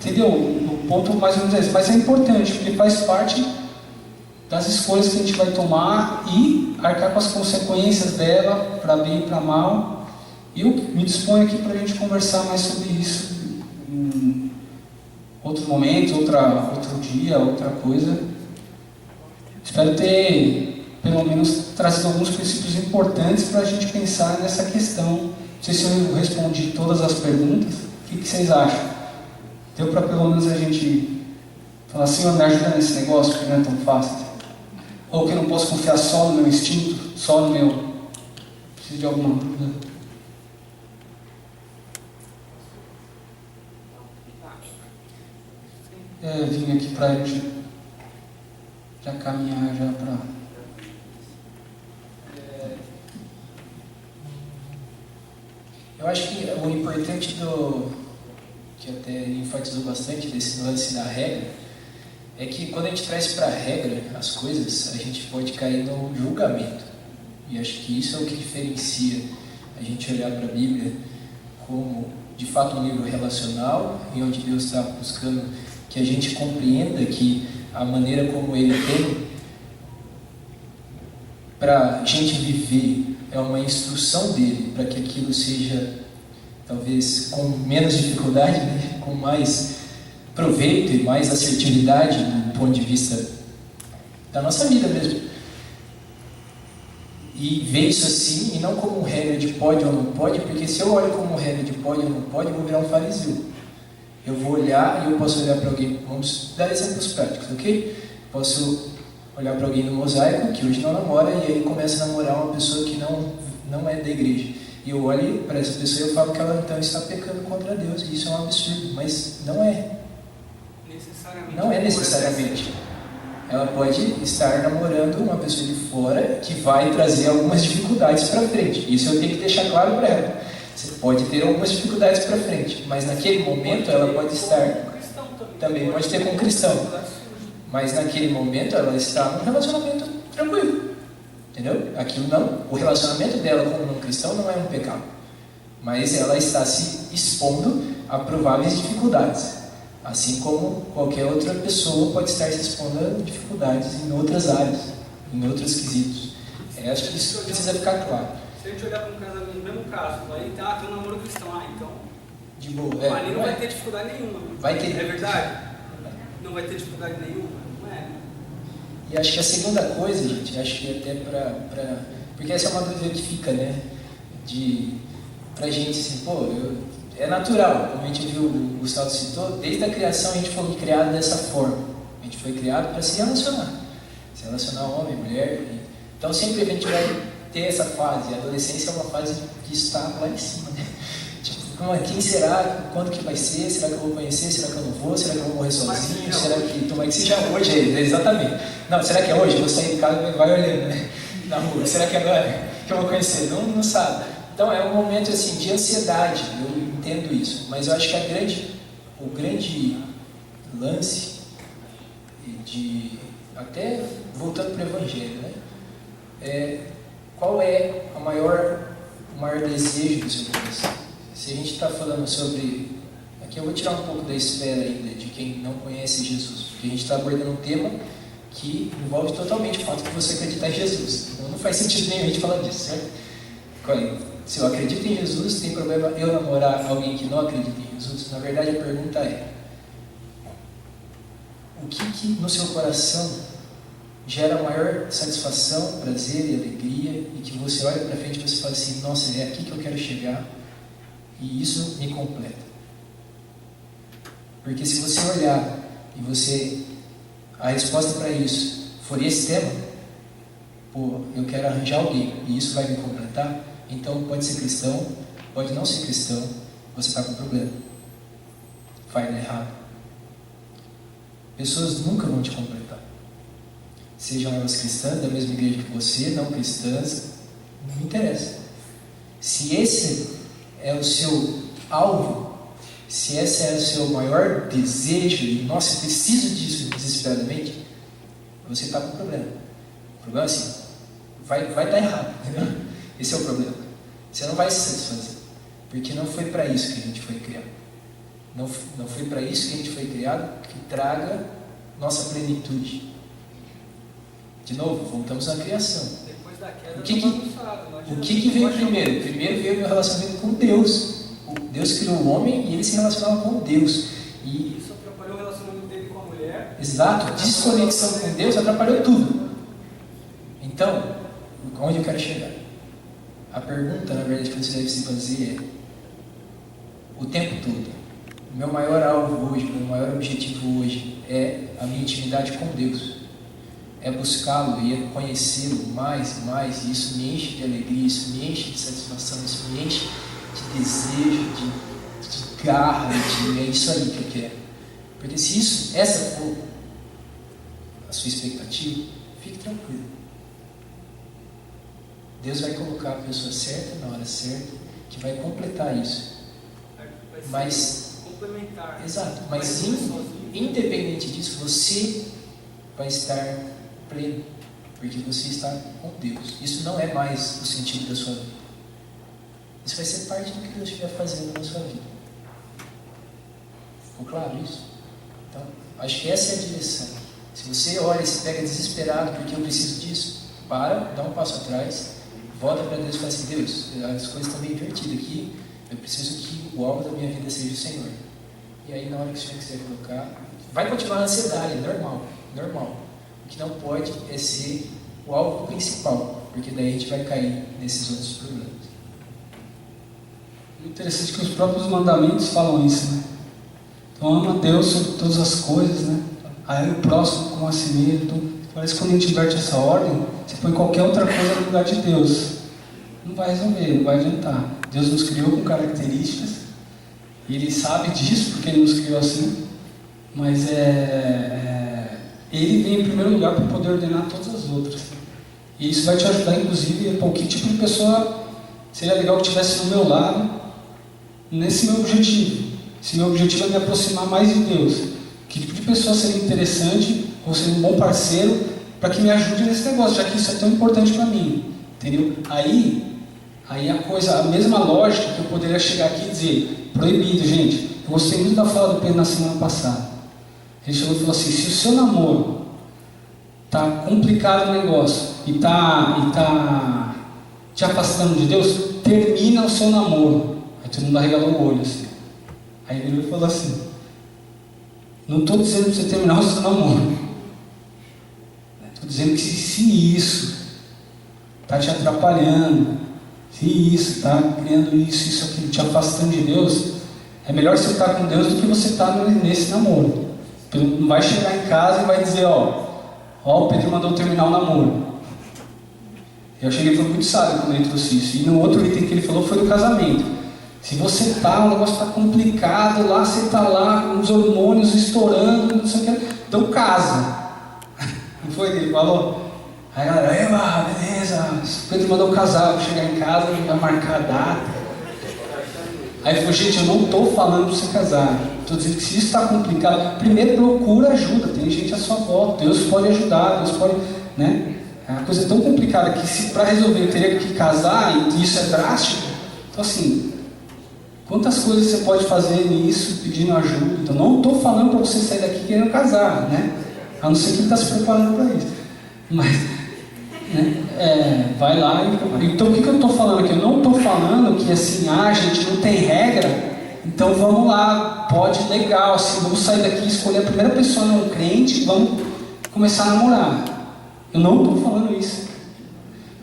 Entendeu? O ponto mais ou menos é esse. Mas é importante, porque faz parte das escolhas que a gente vai tomar e arcar com as consequências dela, para bem e para mal. E eu me disponho aqui para a gente conversar mais sobre isso em outro momento, outro dia, outra coisa. Espero ter, pelo menos, trazido alguns princípios importantes para a gente pensar nessa questão. Não sei se eu respondi todas as perguntas. O que vocês acham? Deu para pelo menos a gente falar, Senhor, me ajuda nesse negócio que não é tão fácil. Ou que eu não posso confiar só no meu instinto, só no meu... Preciso de alguma ajuda. Vim aqui para a gente já caminhar já para... Eu acho que o importante que até enfatizou bastante desse lance da regra, é que quando a gente traz para a regra as coisas, a gente pode cair no julgamento. E acho que isso é o que diferencia a gente olhar para a Bíblia como, de fato, um livro relacional, e onde Deus está buscando que a gente compreenda que a maneira como Ele tem para a gente viver é uma instrução dele, para que aquilo seja, talvez, com menos dificuldade, né? Com mais proveito e mais assertividade do ponto de vista da nossa vida mesmo. E ver isso assim, e não como regra de pode ou não pode, porque se eu olho como regra de pode ou não pode, eu vou virar um fariseu. Eu vou olhar e eu posso olhar para alguém, vamos dar exemplos práticos, ok? Posso olhar para alguém no mosaico, que hoje não namora, e aí começa a namorar uma pessoa que não é da igreja. E eu olho para essa pessoa e eu falo que ela então está pecando contra Deus, e isso é um absurdo, mas não é. Não é necessariamente. Ela pode estar namorando uma pessoa de fora que vai trazer algumas dificuldades para frente. Isso eu tenho que deixar claro para ela. Você pode ter algumas dificuldades para frente, mas naquele momento ela pode estar... Também pode ter com um cristão. Mas naquele momento ela está num relacionamento tranquilo. Entendeu? Aquilo não... O relacionamento dela com um não cristão não é um pecado. Mas ela está se expondo a prováveis dificuldades. Assim como qualquer outra pessoa pode estar se expondo a dificuldades em outras áreas, em outros quesitos. Acho que isso precisa ficar claro. Se a gente olhar para um casamento, no mesmo caso, aí tem um namoro cristão, então... De boa. Ali não vai ter dificuldade nenhuma. Vai ter. É verdade? Não vai ter dificuldade nenhuma? Não é. E acho que a segunda coisa, gente, acho que até porque essa é uma dúvida que fica, né? Pra gente, assim, é natural, como a gente viu, o Gustavo citou, desde a criação a gente foi criado dessa forma. A gente foi criado para se relacionar homem, mulher. Então sempre a gente vai ter essa fase. A adolescência é uma fase que está lá em cima, né? Tipo, quem será? Quando que vai ser? Será que eu vou conhecer? Será que eu não vou? Será que eu vou morrer sozinho? Será que... Tomara que seja hoje, exatamente. Não, será que é hoje? Vou sair de casa e vai olhando, né? Na rua. Será que agora que eu vou conhecer? Não sabe. Então é um momento assim, de ansiedade, eu entendo isso, mas eu acho que o grande lance, até voltando para o Evangelho, né? Qual é o maior desejo do seu coração? Se a gente está falando sobre... Aqui eu vou tirar um pouco da esfera ainda de quem não conhece Jesus, porque a gente está abordando um tema que envolve totalmente o fato de você acreditar em Jesus. Então não faz sentido nenhum a gente falar disso, certo? Se eu acredito em Jesus, tem problema eu namorar alguém que não acredita em Jesus? Na verdade, a pergunta é: o que no seu coração gera maior satisfação, prazer e alegria, e que você olha para frente e você fala assim, nossa, é aqui que eu quero chegar, e isso me completa? Porque se você olhar e a resposta para isso for esse tema, eu quero arranjar alguém, e isso vai me completar, então pode ser cristão, pode não ser cristão, você está com problema. Vai dar errado. Pessoas nunca vão te completar. Sejam elas cristãs, da mesma igreja que você, não cristãs, não interessa. Se esse é o seu alvo, se esse é o seu maior desejo, e nossa, eu preciso disso desesperadamente, você está com problema. O problema é assim, vai dar errado, entendeu? Esse é o problema. Você não vai se satisfazer, porque não foi para isso que a gente foi criado. Não foi para isso que a gente foi criado, que traga nossa plenitude. De novo, voltamos à criação. Depois da queda, O que veio primeiro? Primeiro veio o meu relacionamento com Deus. Deus criou o homem e ele se relacionava com Deus. E isso atrapalhou o relacionamento dele com a mulher. Exato, desconexão com Deus atrapalhou tudo. Então, onde eu quero chegar? A pergunta, na verdade, que você deve se fazer é: o tempo todo, o meu maior alvo hoje, o meu maior objetivo hoje é a minha intimidade com Deus. É buscá-lo e é conhecê-lo mais e mais, e isso me enche de alegria, isso me enche de satisfação, isso me enche de desejo, de garra, é isso aí que eu quero. Porque se essa for a sua expectativa, fique tranquilo. Deus vai colocar a pessoa certa, na hora certa, que vai completar isso. Mas, complementar. Exato, mas independente disso, você vai estar pleno, porque você está com Deus. Isso não é mais o sentido da sua vida. Isso vai ser parte do que Deus estiver fazendo na sua vida. Ficou claro isso? Então, acho que essa é a direção. Se você olha e se pega desesperado porque eu preciso disso, para, dá um passo atrás, volta para Deus e fala assim: Deus, as coisas estão meio invertidas aqui, eu preciso que o alvo da minha vida seja o Senhor. E aí, na hora que o Senhor quiser colocar, vai continuar a ansiedade, normal. O que não pode é ser o alvo principal, porque daí a gente vai cair nesses outros problemas. Interessante que os próprios mandamentos falam isso, né? Então, ama Deus sobre todas as coisas, né? Aí o próximo como a si mesmo. Então, parece que quando a gente inverte essa ordem, você põe qualquer outra coisa no lugar de Deus. Não vai resolver, não vai adiantar. Deus nos criou com características, e Ele sabe disso, porque Ele nos criou assim, mas Ele vem em primeiro lugar para poder ordenar todas as outras. E isso vai te ajudar, inclusive, a que tipo de pessoa seria legal que estivesse do meu lado, nesse meu objetivo. Se meu objetivo é me aproximar mais de Deus, que tipo de pessoa seria interessante, ou seria um bom parceiro, para que me ajude nesse negócio, já que isso é tão importante para mim, entendeu? Aí a mesma lógica que eu poderia chegar aqui e dizer, proibido, gente. Eu gostei muito da fala do Pedro na semana passada. Ele chegou e falou assim: se o seu namoro está complicado o negócio e está te afastando de Deus, termina o seu namoro. Aí todo mundo arregalou o olho assim. Aí ele falou assim: não estou dizendo para você terminar o seu namoro, estou dizendo que se isso está te atrapalhando, se isso está criando isso aqui, te afastando de Deus, é melhor você estar com Deus do que você estar nesse namoro. Não vai chegar em casa e vai dizer: ó, o Pedro mandou terminar o namoro. Eu achei que ele foi muito sábio quando ele trouxe isso. E no outro item que ele falou foi do casamento. Se você o negócio está complicado, lá você está lá com os hormônios estourando, não sei o que, então casa. Não foi que ele falou? Aí a galera: beleza, o Pedro mandou casar, vou chegar em casa, vai marcar a data. Aí ele falou: gente, eu não estou falando para você casar, estou dizendo que se isso está complicado, primeiro procura ajuda, tem gente à sua volta, Deus pode ajudar, Deus pode, né? É uma coisa tão complicada que se para resolver eu teria que casar, e isso é drástico. Então assim, quantas coisas você pode fazer nisso pedindo ajuda? Então não estou falando para você sair daqui querendo casar, né? A não ser que ele está se preparando para isso. Mas, né? Vai lá e... Então o que eu estou falando aqui? Eu não estou falando que assim, a gente não tem regra, então vamos lá, pode, legal, assim, vamos sair daqui, escolher a primeira pessoa não crente e vamos começar a namorar. Eu não estou falando isso.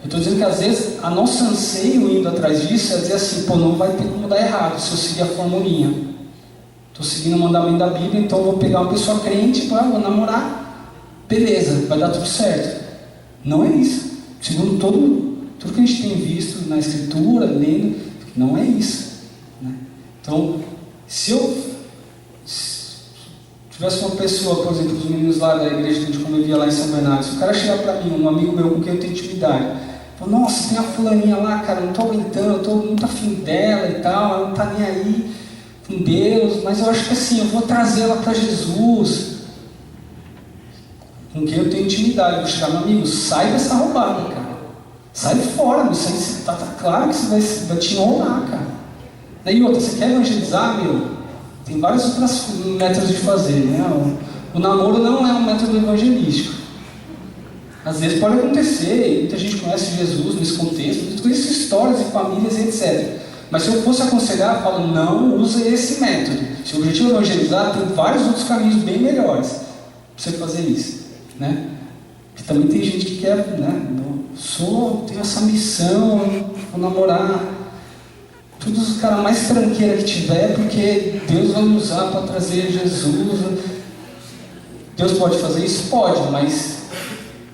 Eu estou dizendo que às vezes a nosso anseio indo atrás disso é dizer assim: pô, não vai ter como dar errado se eu seguir a formulinha. Estou seguindo o mandamento da Bíblia, então eu vou pegar uma pessoa crente, vou namorar, beleza, vai dar tudo certo. Não é isso. Segundo tudo que a gente tem visto na Escritura, lendo, não é isso, né? Então, se eu tivesse uma pessoa, por exemplo, os meninos lá da igreja que a gente convivia lá em São Bernardo, se o cara chegar para mim, um amigo meu com quem eu tenho intimidade, fala: nossa, tem a fulaninha lá, cara, não estou aguentando, eu estou muito afim dela e tal, ela não está nem aí com Deus, mas eu acho que assim, eu vou trazer ela para Jesus, com quem eu tenho intimidade. Eu vou chegar: meu amigo, sai dessa roubada, cara, sai fora, meu, tá claro que você vai te enrolar, cara. Daí outra, você quer evangelizar, meu? Tem vários outros métodos de fazer, né? O namoro não é um método evangelístico. Às vezes pode acontecer, muita gente conhece Jesus nesse contexto, conhece histórias de famílias e etc. Mas se eu fosse aconselhar, eu falo: não use esse método. Se o objetivo é evangelizar, tem vários outros caminhos bem melhores para você fazer isso, né? Porque também tem gente que quer, né? Tenho essa missão, vou namorar todos os caras mais tranqueira que tiver, porque Deus vai me usar para trazer Jesus. Deus pode fazer isso? Pode, mas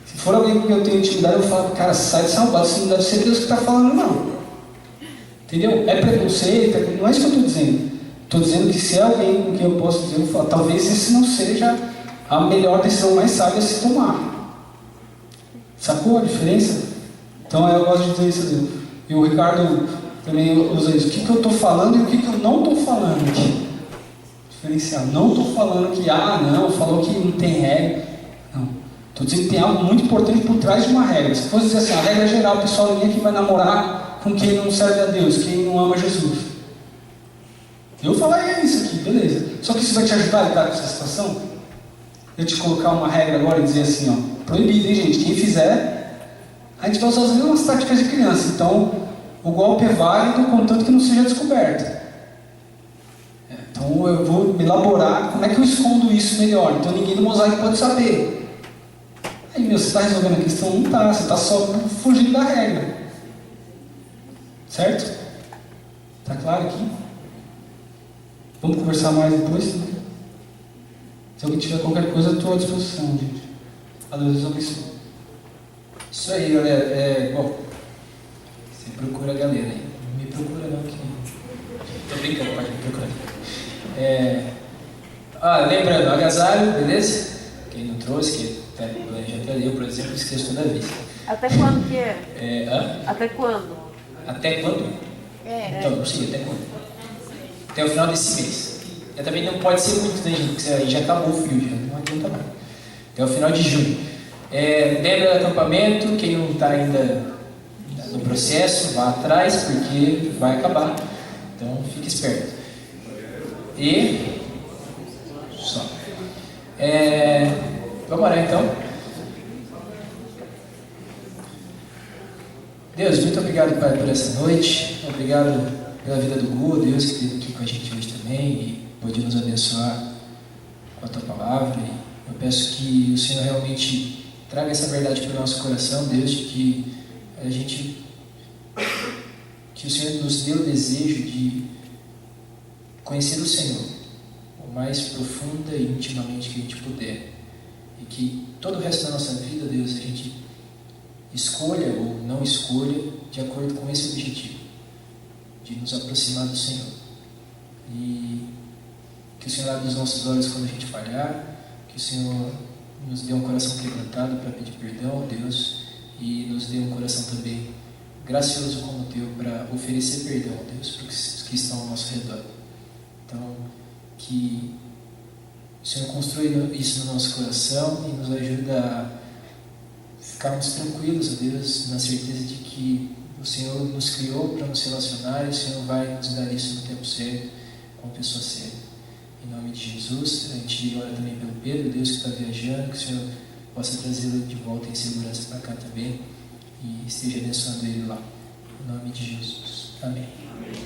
se for alguém com quem eu tenho intimidade, eu falo: cara, sai dessa roubada, isso não deve ser Deus que está falando, não. Entendeu? É preconceito, não é isso que eu estou dizendo. Estou dizendo que se é alguém com quem eu posso dizer, eu falo: talvez esse não seja a melhor decisão mais sábia a se tomar. Sacou a diferença? Então eu gosto de dizer isso. E o Ricardo também usa isso. O que eu estou falando e o que eu não estou falando aqui. Diferencial. Não estou falando que, não, falou que não tem regra. Não. Estou dizendo que tem algo muito importante por trás de uma regra. Se fosse dizer assim, a regra geral, o pessoal, ninguém aqui vai namorar com quem não serve a Deus, quem não ama Jesus. Eu falaria isso aqui, beleza. Só que isso vai te ajudar a lidar com essa situação? Eu te colocar uma regra agora e dizer assim, ó, proibido, hein, gente? Quem fizer, a gente vai usar as mesmas táticas de criança. Então, o golpe é válido, contanto que não seja descoberto. Então, eu vou me elaborar como é que eu escondo isso melhor. Então, ninguém do mosaico pode saber. Aí, meu, você está resolvendo a questão? Não está. Você está só fugindo da regra. Certo? Está claro aqui? Vamos conversar mais depois? Se alguém tiver qualquer coisa, eu estou à disposição, gente. A Deus abençoe. Isso aí, galera. Bom, você procura a galera aí. Não me procura não, que... Tô brincando, pode me procurar. Lembrando, agasalho, beleza? Quem não trouxe, que já até leu, por exemplo, esqueço toda vez. Até quando que é? Até quando? Então, não sei, até quando? Até o final desse mês. Também não pode ser muito, né, gente? Porque aí já acabou o frio, já não adianta mais. Até o final de junho. Lembra do acampamento, quem não está ainda no processo, vá atrás, porque vai acabar. Então, fique esperto. E... só. Vamos orar então. Deus, muito obrigado, Pai, por essa noite. Obrigado pela vida do Gu, Deus, que esteve aqui com a gente hoje também e pode nos abençoar com a Tua palavra. E eu peço que o Senhor realmente traga essa verdade para o nosso coração, Deus, de que o Senhor nos dê o desejo de conhecer o Senhor o mais profunda e intimamente que a gente puder. E que todo o resto da nossa vida, Deus, a gente escolha ou não escolha de acordo com esse objetivo, de nos aproximar do Senhor. E que o Senhor abra os nossos olhos quando a gente falhar, que o Senhor nos dê um coração quebrantado para pedir perdão, Deus, e nos dê um coração também gracioso como o Teu para oferecer perdão, Deus, para os que estão ao nosso redor. Então, que o Senhor construa isso no nosso coração e nos ajuda a ficarmos tranquilos, Deus, na certeza de que o Senhor nos criou para nos relacionar e o Senhor vai nos dar isso no tempo certo, com a pessoa certa. Em nome de Jesus, a gente ora também pelo Pedro, Deus, que está viajando, que o Senhor possa trazê-lo de volta em segurança para cá também e esteja abençoando ele lá. Em nome de Jesus. Amém.